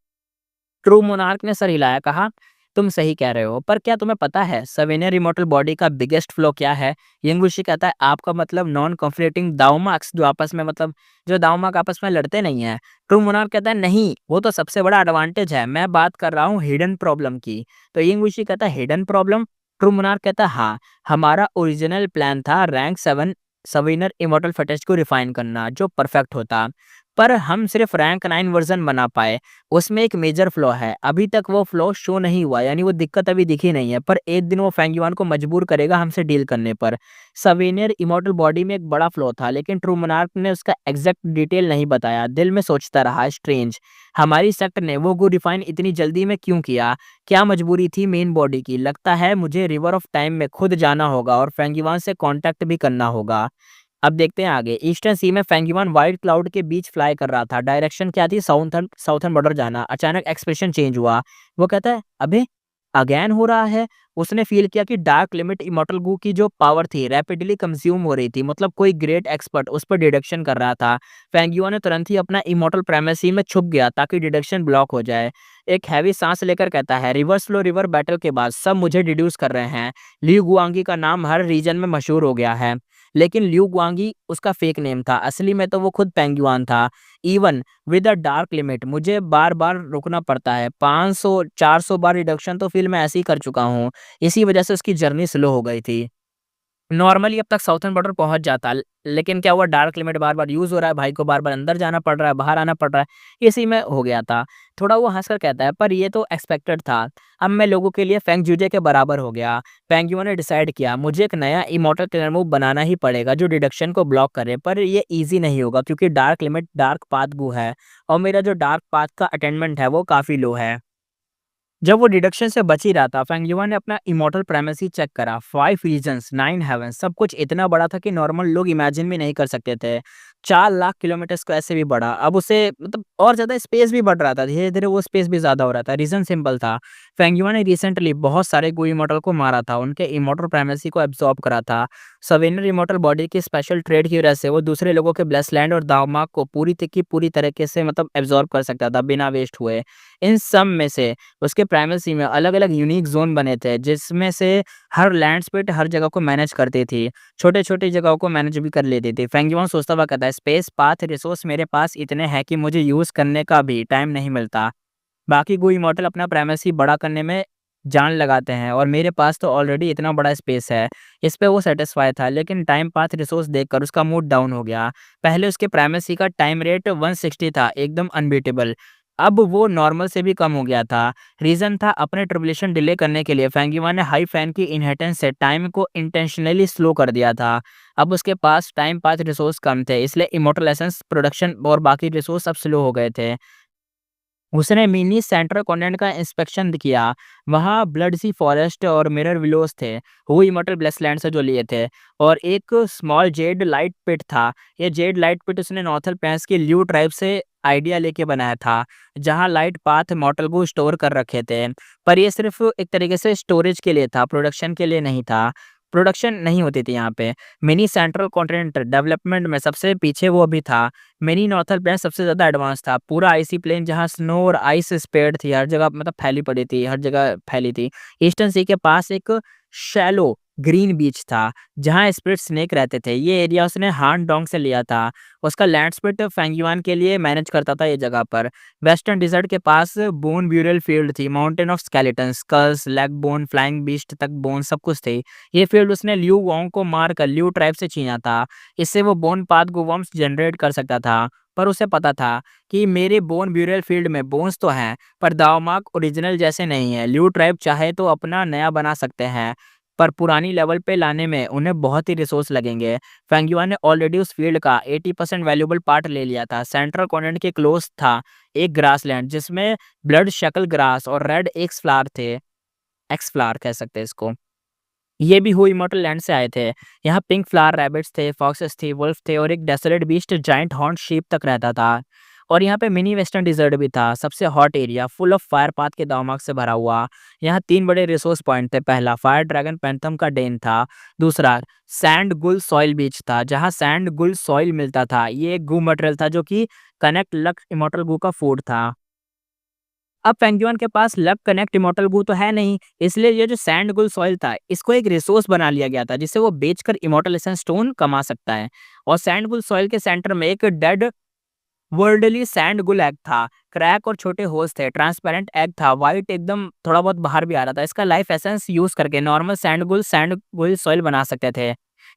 ट्रू मोनार्क ने सर हिलाया, कहा तुम सही कह रहे हो, पर क्या तुम्हें पता है सवेनियर इमॉर्टल बॉडी का बिगेस्ट फ्लॉ क्या है? यंगुशी कहता है आपका मतलब नॉन कॉन्फ्लिक्टिंग दाओमाक्स जो आपस में मतलब जो दाओमाक आपस में लड़ते नहीं है। ट्रू मोनार्क कहता है नहीं, वो तो सबसे बड़ा एडवांटेज है, मैं बात कर रहा हूँ हिडन प्रॉब्लम की। तो यंगुशी कहता है हिडन प्रॉब्लम? ट्रू मोनार्क कहता है हाँ, हमारा ओरिजिनल प्लान था रैंक 7 सवेनियर इमॉर्टल फटेज को रिफाइन करना जो परफेक्ट होता, पर हम सिर्फ रैंक 9 वर्जन बना पाए। उसमें एक मेजर फ्लॉ है, अभी तक वो फ्लॉ शो नहीं हुआ, यानी वो दिक्कत अभी दिखी नहीं है, पर एक दिन वो फेंगयुआन को मजबूर करेगा हमसे डील करने पर। सवेनियर इमॉर्टल बॉडी में एक बड़ा फ्लॉ था, लेकिन ट्रू मोनार्क ने उसका एग्जैक्ट डिटेल नहीं बताया। दिल में सोचता रहा, स्ट्रेंज, हमारी सेक्ट ने वो को रिफाइन इतनी जल्दी में क्यों किया? क्या मजबूरी थी मेन बॉडी की? लगता है मुझे रिवर ऑफ टाइम में खुद जाना होगा और फेंगयुआन से कॉन्टैक्ट भी करना होगा। अब देखते हैं आगे। ईस्टर्न सी में फेंगयुआन व्हाइट क्लाउड के बीच फ्लाई कर रहा था। डायरेक्शन क्या थी? साउथर्न बॉर्डर जाना। अचानक एक्सप्रेशन चेंज हुआ। वो कहता है अबे अगेन हो रहा है। उसने फील किया कि डार्क लिमिट इमॉर्टल गू की जो पावर थी रैपिडली कंज्यूम हो रही थी, मतलब कोई ग्रेट एक्सपर्ट उस पर डिडक्शन कर रहा था। फेंगयुआन ने तुरंत ही अपना इमॉर्टल प्राइमेसी में छुप गया ताकि डिडक्शन ब्लॉक हो जाए। एक हैवी सांस लेकर कहता है रिवर्स फ्लो रिवर बैटल के बाद सब मुझे डिड्यूस कर रहे हैं। ल्यू गुआंगी का नाम हर रीजन में मशहूर हो गया है, लेकिन ल्यू गुआंगी उसका फेक नेम था, असली में तो वो खुद पेंगुआन था। Even with a dark limit मुझे बार-बार रुकना पड़ता है। 500-400 बार रिडक्शन तो फ़िर मैं ऐसे ही कर चुका हूँ। इसी वजह से उसकी जर्नी स्लो हो गई थी। नॉर्मली अब तक साउथर्न बॉर्डर पहुँच जाता, लेकिन क्या हुआ डार्क लिमिट बार-बार यूज़ हो रहा है, भाई को बार-बार अंदर जाना पड़ रहा है, बाहर आना पड़ रहा है, इसी में हो गया था। थोड़ा वो हँसकर कहता है, पर ये तो एक्सपेक्टेड था। अब मैं लोगों के लिए फेंग जूजे के बराबर हो गया। फेंगयुओ ने डिसाइड किया, मुझे एक नया इमॉर्टल किलर मूव बनाना ही पड़ेगा जो डिडक्शन को ब्लॉक करे, पर ये ईज़ी नहीं होगा क्योंकि डार्क लिमिट डार्क पाथ गू है और मेरा जो डार्क पाथ का अटेनमेंट है वो काफ़ी लो है। जब वो डिडक्शन से बच ही रहा था, फेंग युआन ने अपना इमॉर्टल प्राइमेसी चेक करा। 5 रीजन्स, 9 हेवंस, सब कुछ इतना बड़ा था कि नॉर्मल लोग इमेजिन भी नहीं कर सकते थे। 4 लाख किलोमीटर्स को ऐसे भी बढ़ा। अब उसे मतलब और ज़्यादा स्पेस भी बढ़ रहा था। धीरे-धीरे वो स्पेस भी ज़्यादा हो रहा था। रीज़न सिंपल था। फेंग युआन ने रिसेंटली बहुत सारे गू इमॉर्टल को मारा था, उनके इमॉर्टल प्राइमेसी को एब्ज़ॉर्ब करा था। सवेनियर इमॉर्टल बॉडी की स्पेशल ट्रेड की वजह से वो दूसरे लोगों के ब्लेसलैंड और दामाक को पूरी तरीके से मतलब एब्ज़ॉर्ब कर सकता था बिना वेस्ट हुए। इन सब में से उसके प्राइमेसी में अलग-अलग यूनिक ज़ोन बने थे, जिसमें से हर लैंड स्पीड हर जगह को मैनेज करती थी। छोटे-छोटी जगहों को मैनेज भी कर लेती थी। फेंगयुआन सोचता हुआ कहता है, स्पेस, पाथ, रिसोर्स मेरे पास इतने हैं कि मुझे यूज़ करने का भी टाइम नहीं मिलता। बाकी कोई इमॉर्टल अपना प्राइमेसी बड़ा करने में जान लगाते हैं और मेरे पास तो ऑलरेडी इतना बड़ा स्पेस है। इस पे वो सैटिस्फाई था, लेकिन टाइम पाथ रिसोर्स देखकर उसका मूड डाउन हो गया। पहले उसके प्राइमेसी का टाइम रेट 160 था, एकदम अनबीटेबल। अब वो नॉर्मल से भी कम हो गया था। रीज़न था अपने ट्रिब्यूलेशन डिले करने के लिए फेंगयुआन ने हाई फैन की इनहेरिटेंस से टाइम को इंटेंशनली स्लो कर दिया था। अब उसके पास टाइम पाथ रिसोर्स कम थे, इसलिए इमॉर्टल एसेंस प्रोडक्शन और बाकी रिसोर्स अब स्लो हो गए थे। उसने मिनी सेंट्रल कॉन्टिनेंट का इंस्पेक्शन किया। वहाँ ब्लड सी फॉरेस्ट और मिरर विलोज थे, वो इमॉर्टल ब्लेसलैंड से जो लिए थे, और एक स्मॉल जेड लाइट पिट था। ये जेड लाइट पिट उसने नॉर्थल पैंस की ल्यू ट्राइब से आइडिया लेके बनाया था, जहाँ लाइट पाथ मॉर्टल को स्टोर कर रखे थे। पर ये सिर्फ एक तरीके से स्टोरेज के लिए था, प्रोडक्शन के लिए नहीं था। प्रोडक्शन नहीं होती थी यहाँ पे। मिनी सेंट्रल कॉन्टिनेंट डेवलपमेंट में सबसे पीछे वो अभी था। मिनी नॉर्थल प्लेन सबसे ज़्यादा एडवांस था। पूरा आइसी प्लेन जहाँ स्नो और आइस स्प्रेड थी, हर जगह मतलब फैली पड़ी थी, हर जगह फैली थी। ईस्टर्न सी के पास एक शैलो ग्रीन बीच था, जहाँ स्प्लिट स्नेक रहते थे। ये एरिया उसने हान डोंग से लिया था। उसका लैंड स्प्लिट फेंगयुआन के लिए मैनेज करता था ये जगह पर। वेस्टर्न डिजर्ट के पास बोन ब्यूरल फील्ड थी, mountain of skeleton, skulls, leg bone, flying beast तक बोन सब कुछ थे। ये फील्ड उसने लियू वोंग को मारकर लियू ट्राइब से छीना था। इससे वो बोन पाथ गोवर्म्स जनरेट कर सकता था। पर उसे पता था कि मेरे बोन ब्यूरल फील्ड में बोन्स तो हैं, पर दाओमाक ओरिजिनल जैसे नहीं है। लियू ट्राइब चाहे तो अपना नया बना सकते हैं, पर पुरानी लेवल पे लाने में उन्हें बहुत ही रिसोर्स लगेंगे। फेंगयुआन ने ऑलरेडी उस फील्ड का 80% वैल्यूएबल पार्ट ले लिया था। सेंट्रल कॉन्टिनेंट के क्लोज था एक ग्रासलैंड, जिसमें ब्लड शक्ल ग्रास और रेड एक्स फ्लावर थे। एक्स फ्लावर कह सकते हैं इसको। ये भी हुई इमॉर्टल लैंड से आए थे। यहाँ पिंक फ्लावर रैबिट्स थे, फॉक्सेस थे, वुल्फ थे और एक desolate beast giant horn sheep तक रहता था। और यहाँ पे मिनी वेस्टर्न डिजर्ट भी था, सबसे hot area, full of fire path के दामाक से भरा हुआ। यहाँ 3 बड़े रिसोर्स पॉइंट थे। पहला फायर ड्रैगन पैंथम का डेन था। दूसरा सैंड गुल सॉइल बीच था, जहाँ सैंड गुल सॉइल मिलता था। ये एक गू मटेरियल था जो कि कनेक्ट लक्स इमॉर्टल गू का फूड था। अब पेंगुइन के पास लव कनेक्ट इमॉर्टल गू तो है नहीं, इसलिए ये जो सैंड गुल सॉइल था इसको एक रिसोर्स बना लिया गया था, जिससे वो बेचकर इमॉर्टल एसेंस स्टोन कमा सकता है। और सैंड गुल सॉइल के सेंटर में एक डेड वर्ल्डली सैंड गुल एग था। क्रैक और छोटे होल्स थे, ट्रांसपेरेंट एग था, वाइट एकदम थोड़ा बहुत बाहर भी आ रहा था। इसका लाइफ एसेंस यूज करके नॉर्मल सैंड गुल सॉइल बना सकते थे।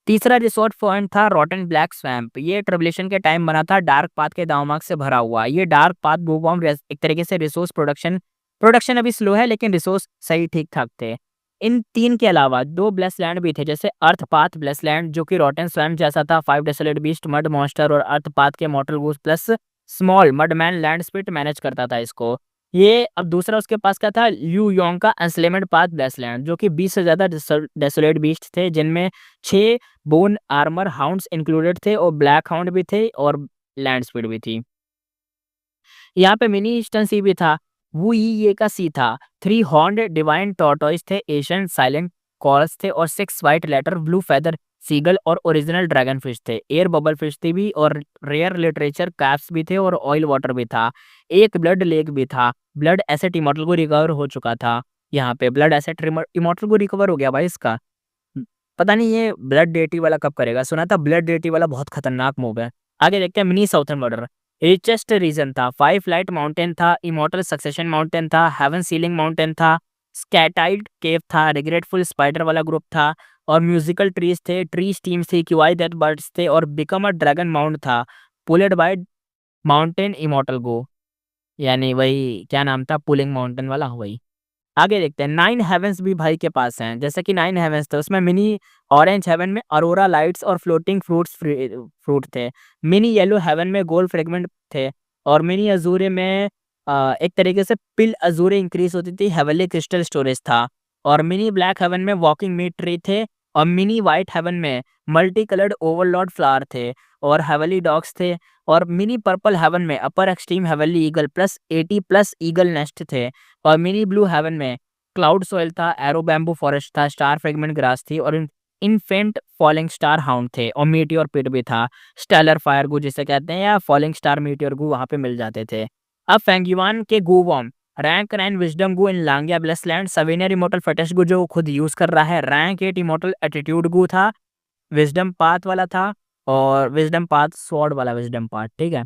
तीसरा रिसोर्ट पॉइंट था रॉटन ब्लैक स्वैम्प। ये ट्रिब्यूलेशन के टाइम बना था, डार्क पाथ के दावमार्ग से भरा हुआ। ये डार्क पाथ बूबॉम एक तरीके से रिसोर्स प्रोडक्शन प्रोडक्शन अभी स्लो है, लेकिन रिसोर्स सही ठीक ठाक थे। इन 3 के अलावा 2 ब्लेस लैंड भी थे, जैसे अर्थ पाथ ब्लेस लैंड जो कि रॉटन स्वैम्प जैसा था, 5 डेसोलेट बीस्ट, मड मॉन्स्टर और अर्थ पाथ के mortal goose plus small madman land spirit manage करता था इसको। ये अब दूसरा उसके पास क्या था, ल्यू योंग का एंस्लेमेंट पाथ ब्लेसलैंड, जो कि 20 से ज्यादा डेसोलेट बीस्ट थे, जिनमें 6 बोन आर्मर हाउंड्स इंक्लूडेड थे और ब्लैक हाउंड भी थे और लैंड स्पीड भी थी। यहाँ पे मिनी ईस्टर्न सी भी था, वो ये का सी था। 3 हॉर्न्ड डिवाइन टॉर्टोइस थे, एशियन साइलेंट कॉर्स थे और 6 white letter blue feather seagull और ओरिजिनल ड्रैगन फिश थे। एयर बबल फिश थी भी और रेयर लिटरेचर कैप्स भी थे और ऑयल वाटर भी था। एक ब्लड लेक भी था। ब्लड एसेट इमॉर्टल को रिकवर हो चुका था। यहाँ पे ब्लड एसेट इमॉर्टल को रिकवर हो गया भाई इसका। पता नहीं ये ब्लड डेटी वाला कब करेगा। सुना था ब्लड डेटी वाला बहुत खतरनाक मूव है। आगे देखते हैं mini southern border. Richest region था, 5 लाइट माउंटेन था, इमॉर्टल सक्सेशन माउंटेन था, हेवन सीलिंग माउंटेन था, स्कैटाइड केव था, रिग्रेटफुल स्पाइडर वाला ग्रुप था और म्यूजिकल ट्रीज थे, ट्री स्टीम्स थी, क्यूआई डेथ बर्ड्स थे और बिकम अ ड्रैगन माउंट था, पुलेड बाय माउंटेन इमॉर्टल गो। यानी वही क्या नाम था, पुलिंग माउंटेन वाला वही। आगे देखते हैं 9 हेवंस भी भाई के पास हैं। जैसे कि 9 हेवंस थे, उसमें मिनी ऑरेंज हेवन में अरोरा लाइट्स और फ्लोटिंग फ्रूट थे। मिनी येलो हेवन में गोल्ड फ्रेगमेंट थे और मिनी अजूरे में एक तरीके से पिल अजूरे इंक्रीज होती थी, हेवनली क्रिस्टल स्टोरेज था। और मिनी ब्लैक हेवन में वॉकिंग मीट ट्री थे और मिनी वाइट हेवन में मल्टी कलर्ड ओवरलॉर्ड फ्लावर थे और हेवनली डॉग्स थे। और मिनी पर्पल हेवन में upper extreme heavenly eagle plus 80 plus eagle nest थे। और मिनी ब्लू हेवन में क्लाउड सोइल था, एरो बैम्बू फॉरेस्ट था, स्टार फ्रेगमेंट ग्रास थी और इन्फेंट फॉलिंग स्टार हाउंड थे और मीटियोर पिट भी था। स्टेलर फायर गू जिसे कहते हैं या फॉलिंग स्टार मीटियोर गू वहां पे मिल जाते थे। अब फेंगयुआन के गू वॉर्म, रैंक 9 विजडम गू इन लांगिया ब्लेसलैंड, सवेनियर इमोर्टल फटेश गू जो खुद यूज कर रहा है, रैंक 8 इमोर्टल एटीट्यूड गू था, विजडम पाथ वाला था और विजडम पाथ स्वॉर्ड वाला विजडम पाथ, ठीक है।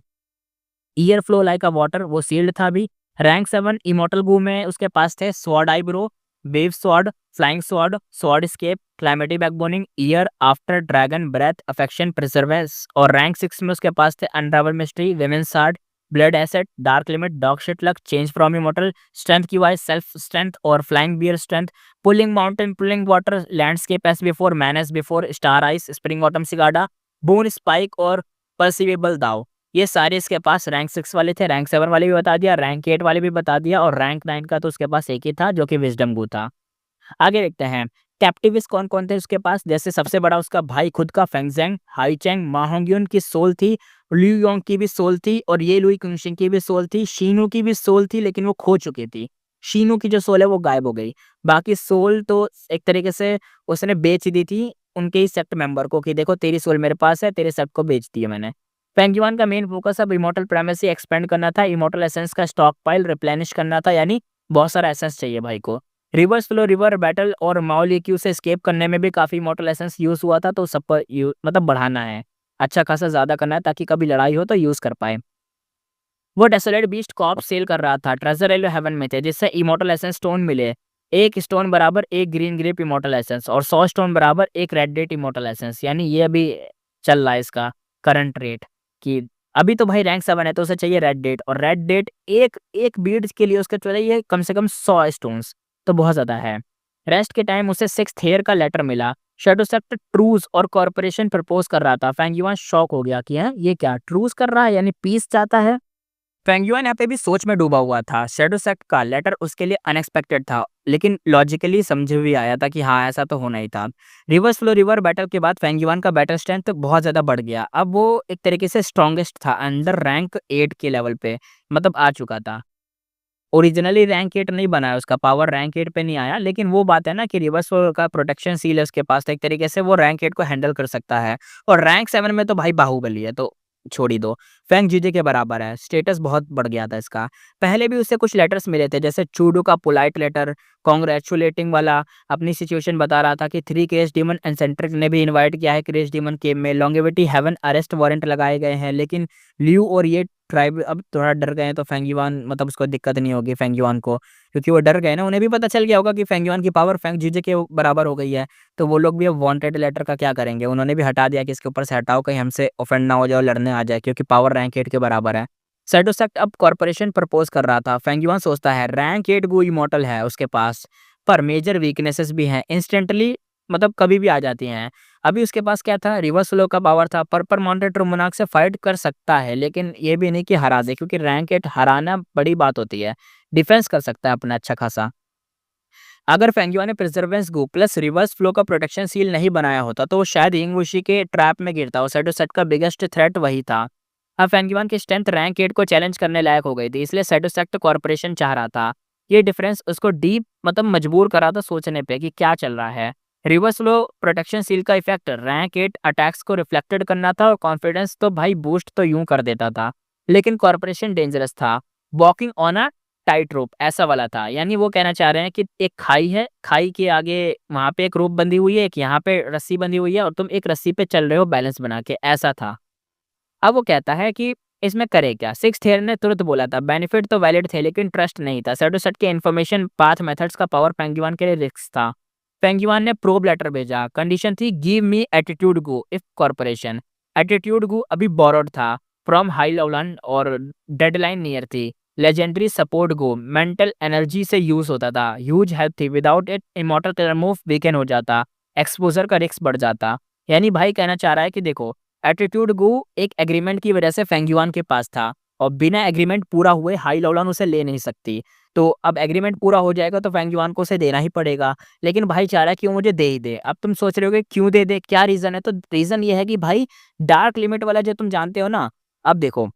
ईयर फ्लो लाइक अ वाटर वो सील्ड था भी। रैंक 7 इमोर्टल गू में उसके पास थे sword eyebrow, wave sword, flying sword, sword scape, climactic backboning, year after dragon breath, affection preservance. और रैंक 6 में उसके पास थे unravel mystery, women sard, blood asset, dark limit, dog shit luck, change from immortal, strength की wise self strength और flying bear strength, pulling mountain, pulling water, landscape as before, man as before, star ice, spring autumn cicada, bone spike और perceivable दाव। ये सारे इसके पास rank 6 वाले थे। Rank 7 वाले भी बता दिया, रैंक 8 वाले भी बता दिया और रैंक 9 का तो उसके पास एक ही था जो कि विजडम गू था। आगे देखते हैं कैप्टिविस्ट कौन कौन थे उसके पास। जैसे सबसे बड़ा उसका भाई खुद का फेंगजेंग, हाईचैंग, माहोंग्युन की सोल थी, लिu योंग की भी सोल थी और ये लुई कुंगशिंग की भी सोल थी, शीनू की भी सोल थी लेकिन वो खो चुकी थी। शीनू की जो सोल है वो गायब हो गई। बाकी सोल तो एक तरीके से उसने बेच दी थी उनके ही सेक्ट मेंबर को कि देखो तेरी सोल मेरे पास है, तेरे सेक्ट को बेच दी है मैंने। पेंगुइन का मेन फोकस अब इमॉर्टल प्राइमेसी एक्सपेंड करना था, इमॉर्टल एसेंस का स्टॉक पाइल रिप्लेनिश करना था, यानी बहुत सारा एसेंस चाहिए भाई को। रिवर्स फ्लो रिवर बैटल और माओलिक्यू से एस्केप करने में भी काफ़ी इमॉर्टल एसेंस यूज़ हुआ था, तो सब पर मतलब बढ़ाना है, अच्छा खासा ज़्यादा करना है ताकि कभी लड़ाई हो तो यूज़ कर पाएँ। वो डेसोलेट बीस्ट कॉर्प्स सेल कर रहा था, ट्रेज़र रेलो हेवन में थे, जिससे इमॉर्टल एसेंस स्टोन मिले। 1 स्टोन बराबर 1 ग्रीन ग्रेप इमॉर्टल एसेंस और 100 स्टोन बराबर 1 रेड डेट इमॉर्टल एसेंस, यानी ये अभी चल रहा है इसका करंट रेट कि अभी तो भाई रैंक 7 है तो उसे चाहिए रेड डेट, और रेड डेट एक एक बीड्स के लिए उसको चाहिए कम से कम 100 स्टोन्स, तो बहुत ज़्यादा है। रेस्ट के टाइम उसे 6th हेयर का लेटर मिला। शैडोसेप्ट ट्रूस और कॉर्पोरेशन प्रपोज़ कर रहा था। फेंग युआन शॉक हो गया कि हैं, ये क्या ट्रूस कर रहा है, यानी पीस चाहता है? फेंग युआन यहाँ पे भी सोच में डूबा हुआ था। शैडो सेक्ट का लेटर उसके लिए अनएक्सपेक्टेड था, लेकिन लॉजिकली समझ में भी आया था कि हाँ, ऐसा तो होना ही था। रिवर्स फ्लो रिवर बैटल के बाद फेंग युआन का बैटल स्ट्रेंथ बहुत ज़्यादा बढ़ गया। अब वो एक तरीके से स्ट्रॉन्गेस्ट था, अंडर रैंक 8 के लेवल पे मतलब आ चुका था। ओरिजिनली रैंक 8 नहीं बना है उसका, पावर रैंक 8 पे नहीं आया, लेकिन वो बात है ना कि रिवर्स फ्लो का प्रोटेक्शन सील है उसके पास, तो एक तरीके से वो रैंक 8 को हैंडल कर सकता है। और रैंक 7 में तो भाई बाहुबली है, तो छोड़ ही दो। फेंग जीजे के बराबर है, स्टेटस बहुत बढ़ गया था इसका। पहले भी उससे कुछ लेटर्स मिले थे, जैसे चूडू का पोलाइट लेटर, कांग्रेचुलेटिंग वाला, अपनी सिचुएशन बता रहा था कि 3 क्रेश डीमन एसेंट्रिक ने भी इनवाइट किया है क्रेश डीमन केव में, लॉन्गेविटी हेवन अरेस्ट वारंट लगाए गए हैं, लेकिन लियू और ये ट्राइब अब थोड़ा डर गए हैं, तो फेंग युआन मतलब उसको दिक्कत नहीं होगी फेंग युआन को, क्योंकि वो डर गए ना, उन्हें भी पता चल गया होगा कि फेंग युआन की पावर फेंग जीजे के बराबर हो गई है। तो वो लोग भी अब वांटेड लेटर का क्या करेंगे, उन्होंने भी हटा दिया कि इसके ऊपर से हटाओ, कहीं हमसे ऑफेंड ना हो जाए और लड़ने आ जाए, क्योंकि पावर रैंक 8 के बराबर है। साइडोसेक्ट अब कॉर्पोरेशन प्रपोज कर रहा था। फेंग युआन सोचता है रैंक 8 गो इमॉर्टल है उसके पास, पर मेजर वीकनेसेस भी हैं, इंस्टेंटली मतलब कभी भी आ जाती हैं। अभी उसके पास क्या था, रिवर्स फ्लो का पावर था, पर्पल माउंटेन ट्रूमोनाक से फाइट कर सकता है, लेकिन ये भी नहीं कि हरा दे, क्योंकि रैंक 8 हराना बड़ी बात होती है। डिफेंस कर सकता है अपना अच्छा खासा। अगर फेंगयुआ ने प्रिजर्वेंस गो प्लस रिवर्स फ्लो का प्रोटेक्शन सील नहीं बनाया होता, तो वो शायद यिंगवुशी के ट्रैप में गिरता, और साइडोसेट का बिगेस्ट थ्रेट वही था। अब फेंगयुआन की स्ट्रेंथ रैंक 8 को चैलेंज करने लायक हो गई थी, इसलिए साइडोसेक्ट कॉर्पोरेशन चाह रहा था। ये डिफरेंस उसको डीप मतलब मजबूर करा था सोचने पे कि क्या चल रहा है। रिवर्स फ्लो प्रोटेक्शन सील का इफेक्ट रैंक 8 अटैक्स को रिफ्लेक्टेड करना था, और कॉन्फिडेंस तो भाई बूस्ट तो यूं कर देता था, लेकिन कॉर्पोरेशन डेंजरस था। वॉकिंग ऑन अ टाइट रोप ऐसा वाला था, यानी वो कहना चाह रहे हैं कि एक खाई है, खाई के आगे वहाँ पे एक रोप बंधी हुई है, एक यहाँ पे रस्सी बंधी हुई है, और तुम एक रस्सी पे चल रहे हो बैलेंस बना के, ऐसा था। अब वो कहता है कि इसमें करे क्या? सिक्स्थ हेयर ने तुरंत बोला था, बेनिफिट तो वैलिड थे लेकिन ट्रस्ट नहीं था। सैडोसेट के इन्फॉर्मेशन पाथ मेथड्स का पावर पेंगुइन के लिए रिस्क था। पेंगुइन ने प्रोब लेटर भेजा, कंडीशन थी give me attitude go if corporation. Attitude go अभी बोरोड था फ्रॉम हाई लवलन और डेडलाइन नियर थी। Legendary support go mental energy से यूज होता था, ह्यूज हेल्प थी, without it immortal colour move weekend हो जाता, एक्सपोजर का रिस्क बढ़ जाता। यानी भाई कहना चाह रहा है कि देखो, एटीट्यूड गो एक एग्रीमेंट की वजह से फेंगयुआन के पास था, और बिना एग्रीमेंट पूरा हुए हाई लौलान उसे ले नहीं सकती। तो अब एग्रीमेंट पूरा हो जाएगा तो फेंगयुआन को उसे देना ही पड़ेगा, लेकिन भाई चाह रहा है कि वो मुझे दे ही दे। अब तुम सोच रहे होगे क्यों दे दे, क्या रीज़न है? तो रीज़न ये है कि भाई डार्क लिमिट वाला जो तुम जानते हो ना, अब देखो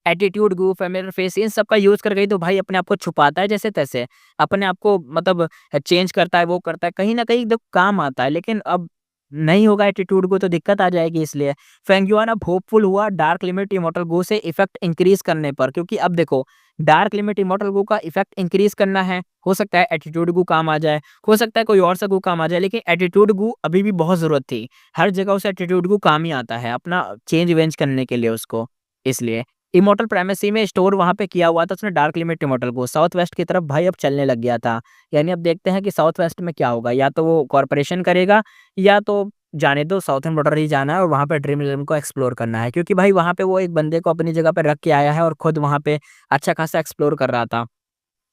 एटीट्यूड गो, फेमिलियर फेस, इन सब का यूज़ कर गई तो भाई अपने आप को छुपाता है जैसे-तैसे, अपने आप को मतलब चेंज करता है, वो करता है, कहीं न कहीं देखो काम आता है, लेकिन अब नहीं होगा एटीट्यूड गो तो दिक्कत आ जाएगी, इसलिए फेंगयुआन अब होपफुल हुआ डार्क लिमिट इमॉर्टल गो से इफेक्ट इंक्रीज़ करने पर, क्योंकि अब देखो डार्क लिमिट इमॉर्टल गो का इफेक्ट इंक्रीज़ करना है, हो सकता है एटीट्यूड गो काम आ जाए, हो सकता है कोई और सा गो काम आ जाए, लेकिन एटीट्यूड गो अभी भी बहुत ज़रूरत थी। हर जगह उसे एटीट्यूड गो काम ही आता है, अपना चेंज-वेंज करने के लिए उसको, इसलिए। इमॉर्टल प्राइमेसी में स्टोर वहाँ पे किया हुआ था उसने डार्क लिमिट इमॉर्टल को, साउथ वेस्ट की तरफ भाई अब चलने लग गया था। यानी अब देखते हैं कि साउथ वेस्ट में क्या होगा, या तो वो कॉर्पोरेशन करेगा, या तो जाने दो साउथर्न बॉर्डर ही जाना है और वहाँ पे ड्रीम इलेवन को एक्सप्लोर करना है, क्योंकि भाई वहाँ पे वो एक बंदे को अपनी जगह पे रख के आया है और खुद वहाँ पे अच्छा खासा एक्सप्लोर कर रहा था।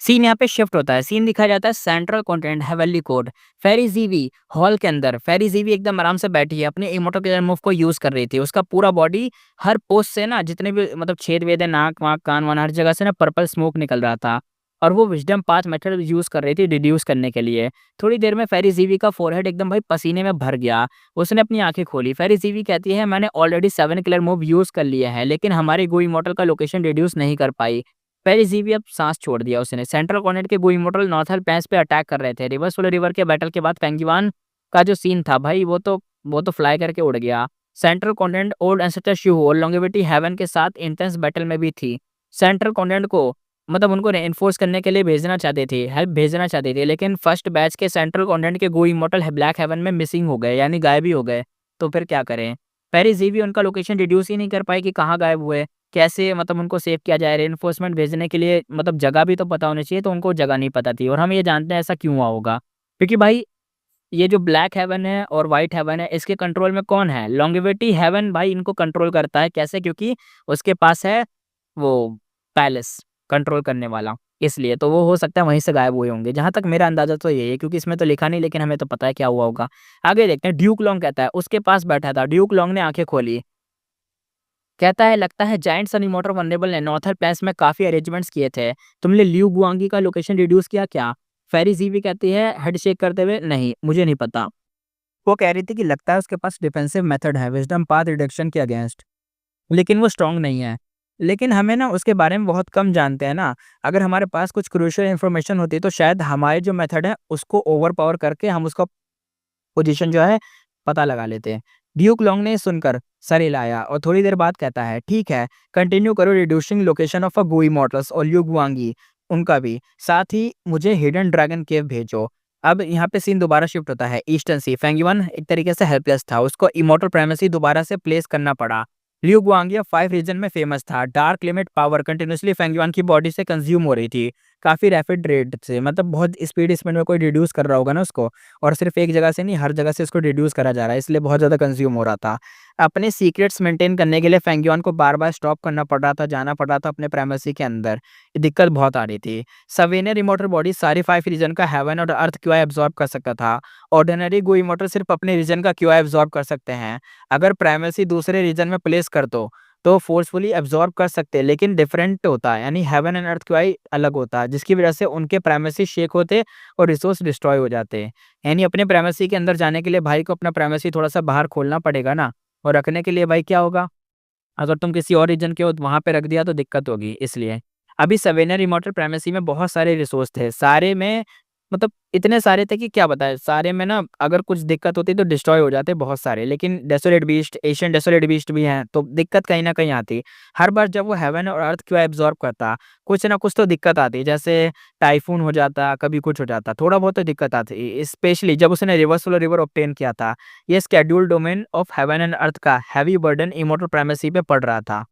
सीन यहाँ पे शिफ्ट होता है, सीन दिखाया जाता है सेंट्रल कॉन्टिनेंट हेवनली कोर्ट। फेरी ज़ीवी हॉल के अंदर, फेरी ज़ीवी एकदम आराम से बैठी है, अपने इमोटो क्लियर मूव को यूज़ कर रही थी। उसका पूरा बॉडी हर पोस्ट से ना जितने भी मतलब छेद-वेद है, नाक-वाक, कान-वान हर जगह से ना पर्पल स्मोक निकल रहा था, और वो विज़डम पाथ मेथड यूज़ कर रही थी डिड्यूस करने के लिए। थोड़ी देर में फेरी ज़ीवी का फोरहेड एकदम भाई पसीने में भर गया। उसने अपनी आँखें खोली। फेरी ज़ीवी कहती है मैंने ऑलरेडी 7 क्लियर मूव यूज़ कर लिए हैं, लेकिन हमारी गो इमोर्टल का लोकेशन डिड्यूस नहीं कर पाई। पेरिज़िवी अब साँस छोड़ दिया उसने। सेंट्रल कॉर्नेट के गुइमोटल नॉर्थल पैस पे अटैक कर रहे थे। रिवर्स फ्लो रिवर के बैटल के बाद पेंगुइन का जो सीन था भाई वो तो फ्लाई करके उड़ गया। Central cornet old ancestor Shiho और लॉन्गेविटी हेवन के साथ इंटेंस बैटल में भी थी। सेंट्रल कॉर्नेट को मतलब उनको रेनफोर्स करने के लिए भेजना चाहती थी, हेल्प भेजना चाहती थी, लेकिन फर्स्ट बैच के सेंट्रल कॉन्टिनेंट के गो इमॉर्टल ब्लैक हेवन में मिसिंग हो गए, यानी गायब ही हो गए। तो फिर क्या करें? पेरिस भी उनका लोकेशन डिड्यूस ही नहीं कर पाई कि कहाँ गायब हुए, कैसे मतलब उनको सेव किया जाए? रेनफोर्समेंट भेजने के लिए मतलब जगह भी तो पता होनी चाहिए, तो उनको जगह नहीं पता थी और हम ये जानते हैं ऐसा क्यों हुआ होगा। क्योंकि भाई ये जो ब्लैक हेवन है और व्हाइट हेवन है, इसके कंट्रोल में कौन है? लॉन्गेविटी हेवन भाई इनको कंट्रोल करता है। कैसे? क्योंकि उसके पास है वो पैलेस कंट्रोल करने वाला, इसलिए। तो वो हो सकता है वहीं से गायब हुए होंगे। जहाँ तक मेरा अंदाज़ा तो यही है, क्योंकि इसमें तो लिखा नहीं, लेकिन हमें तो पता है क्या हुआ होगा। आगे देखते हैं, ड्यूक लॉन्ग कहता है उसके पास बैठा था। ड्यूक लॉन्ग ने आँखें खोली। कहता है लगता है जायंट सन इमॉर्टल वल्नरेबल ने नॉर्थर्न प्लेन्स में काफ़ी अरेंजमेंट्स किए थे। तुमने लियू गुआंगी का लोकेशन रिड्यूस किया क्या? फेरी ज़ी भी कहती है हेड शेक करते हुए, नहीं, मुझे नहीं पता। वो कह रही थी कि लगता है उसके पास डिफेंसिव मेथड है विज़डम पाथ रिडक्शन के अगेंस्ट, लेकिन वो स्ट्रॉन्ग नहीं है। लेकिन हमें ना उसके बारे में बहुत कम जानते हैं ना। अगर हमारे पास कुछ क्रूशियल इन्फॉर्मेशन होती तो शायद हमारे जो मेथड है उसको ओवरपावर करके हम उसका पोजीशन जो है पता लगा लेते हैं। ड्यूक लॉन्ग ने सुनकर सर हिलाया और थोड़ी देर बाद कहता है, ठीक है, कंटिन्यू करो reducing location of a go immortals और लियू गुआंगी उनका भी। साथ ही मुझे हिडन ड्रैगन केव भेजो। अब यहाँ पे सीन दोबारा शिफ्ट होता है ईस्टर्न सी। फेंगयुआन एक तरीके से हेल्पलेस था, उसको इमॉर्टल प्राइमेसी दोबारा से प्लेस करना पड़ा। लियू गुआंगिया 5 रीजन में फेमस था। डार्क लिमिट पावर कंटिन्यूअसली फेंगयुआन की बॉडी से कंज्यूम हो रही थी, काफ़ी रैपिड रेट से, मतलब बहुत स्पीड में कोई रिड्यूस कर रहा होगा ना उसको, और सिर्फ एक जगह से नहीं, हर जगह से इसको रिड्यूस करा जा रहा है, इसलिए बहुत ज़्यादा कंज्यूम हो रहा था। अपने सीक्रेट्स मेंटेन करने के लिए फेंगयुआन को बार-बार स्टॉप करना पड़ रहा था, जाना पड़ रहा था अपने प्राइमेसी के अंदर। ये दिक्कत बहुत आ रही थी। सवेनियर इमॉर्टल बॉडी सारी 5 रीजन का हेवन और अर्थ क्यूआई एब्ज़ॉर्ब कर सकता था। ऑर्डिनरी गो इमॉर्टल सिर्फ अपने रीजन का क्यूआई एब्ज़ॉर्ब कर सकते हैं। अगर प्राइमेसी दूसरे रीजन में प्लेस कर दो, तो फोर्सफुली एब्ज़ॉर्ब कर सकते हैं, लेकिन डिफरेंट होता है, यानी हेवन एंड अर्थ क्यूआई अलग होता है, जिसकी वजह से उनके प्राइमेसी शेक होते और रिसोर्स डिस्ट्रॉय हो जाते। यानी अपने प्राइमेसी के अंदर जाने के लिए भाई को अपना प्राइमेसी थोड़ा-सा बाहर खोलना पड़ेगा ना, और रखने के लिए भाई क्या होगा? अगर तुम किसी और रीजन के हो तो वहाँ पे रख दिया तो दिक्कत होगी, इसलिए। अभी सवेनियर इमॉर्टल प्राइमेसी में बहुत सारे रिसोर्स थे, सारे में मतलब इतने सारे थे कि क्या बताएँ, सारे में ना अगर कुछ दिक्कत होती तो डिस्ट्रॉय हो जाते बहुत सारे, लेकिन desolate beast, Asian desolate beast भी हैं, तो दिक्कत कहीं न कहीं आती। हर बार जब वो हेवन और अर्थ को एब्ज़ॉर्ब करता, कुछ ना कुछ तो दिक्कत आती, जैसे टाइफून हो जाता, कभी कुछ हो जाता, थोड़ा बहुत तो दिक्कत आती, स्पेशली जब उसने रिवर्सल रिवर ऑब्टेन किया था। ये scheduled domain of heaven and earth का हेवी बर्डन इमॉर्टल प्राइमेसी पे पड़ रहा था।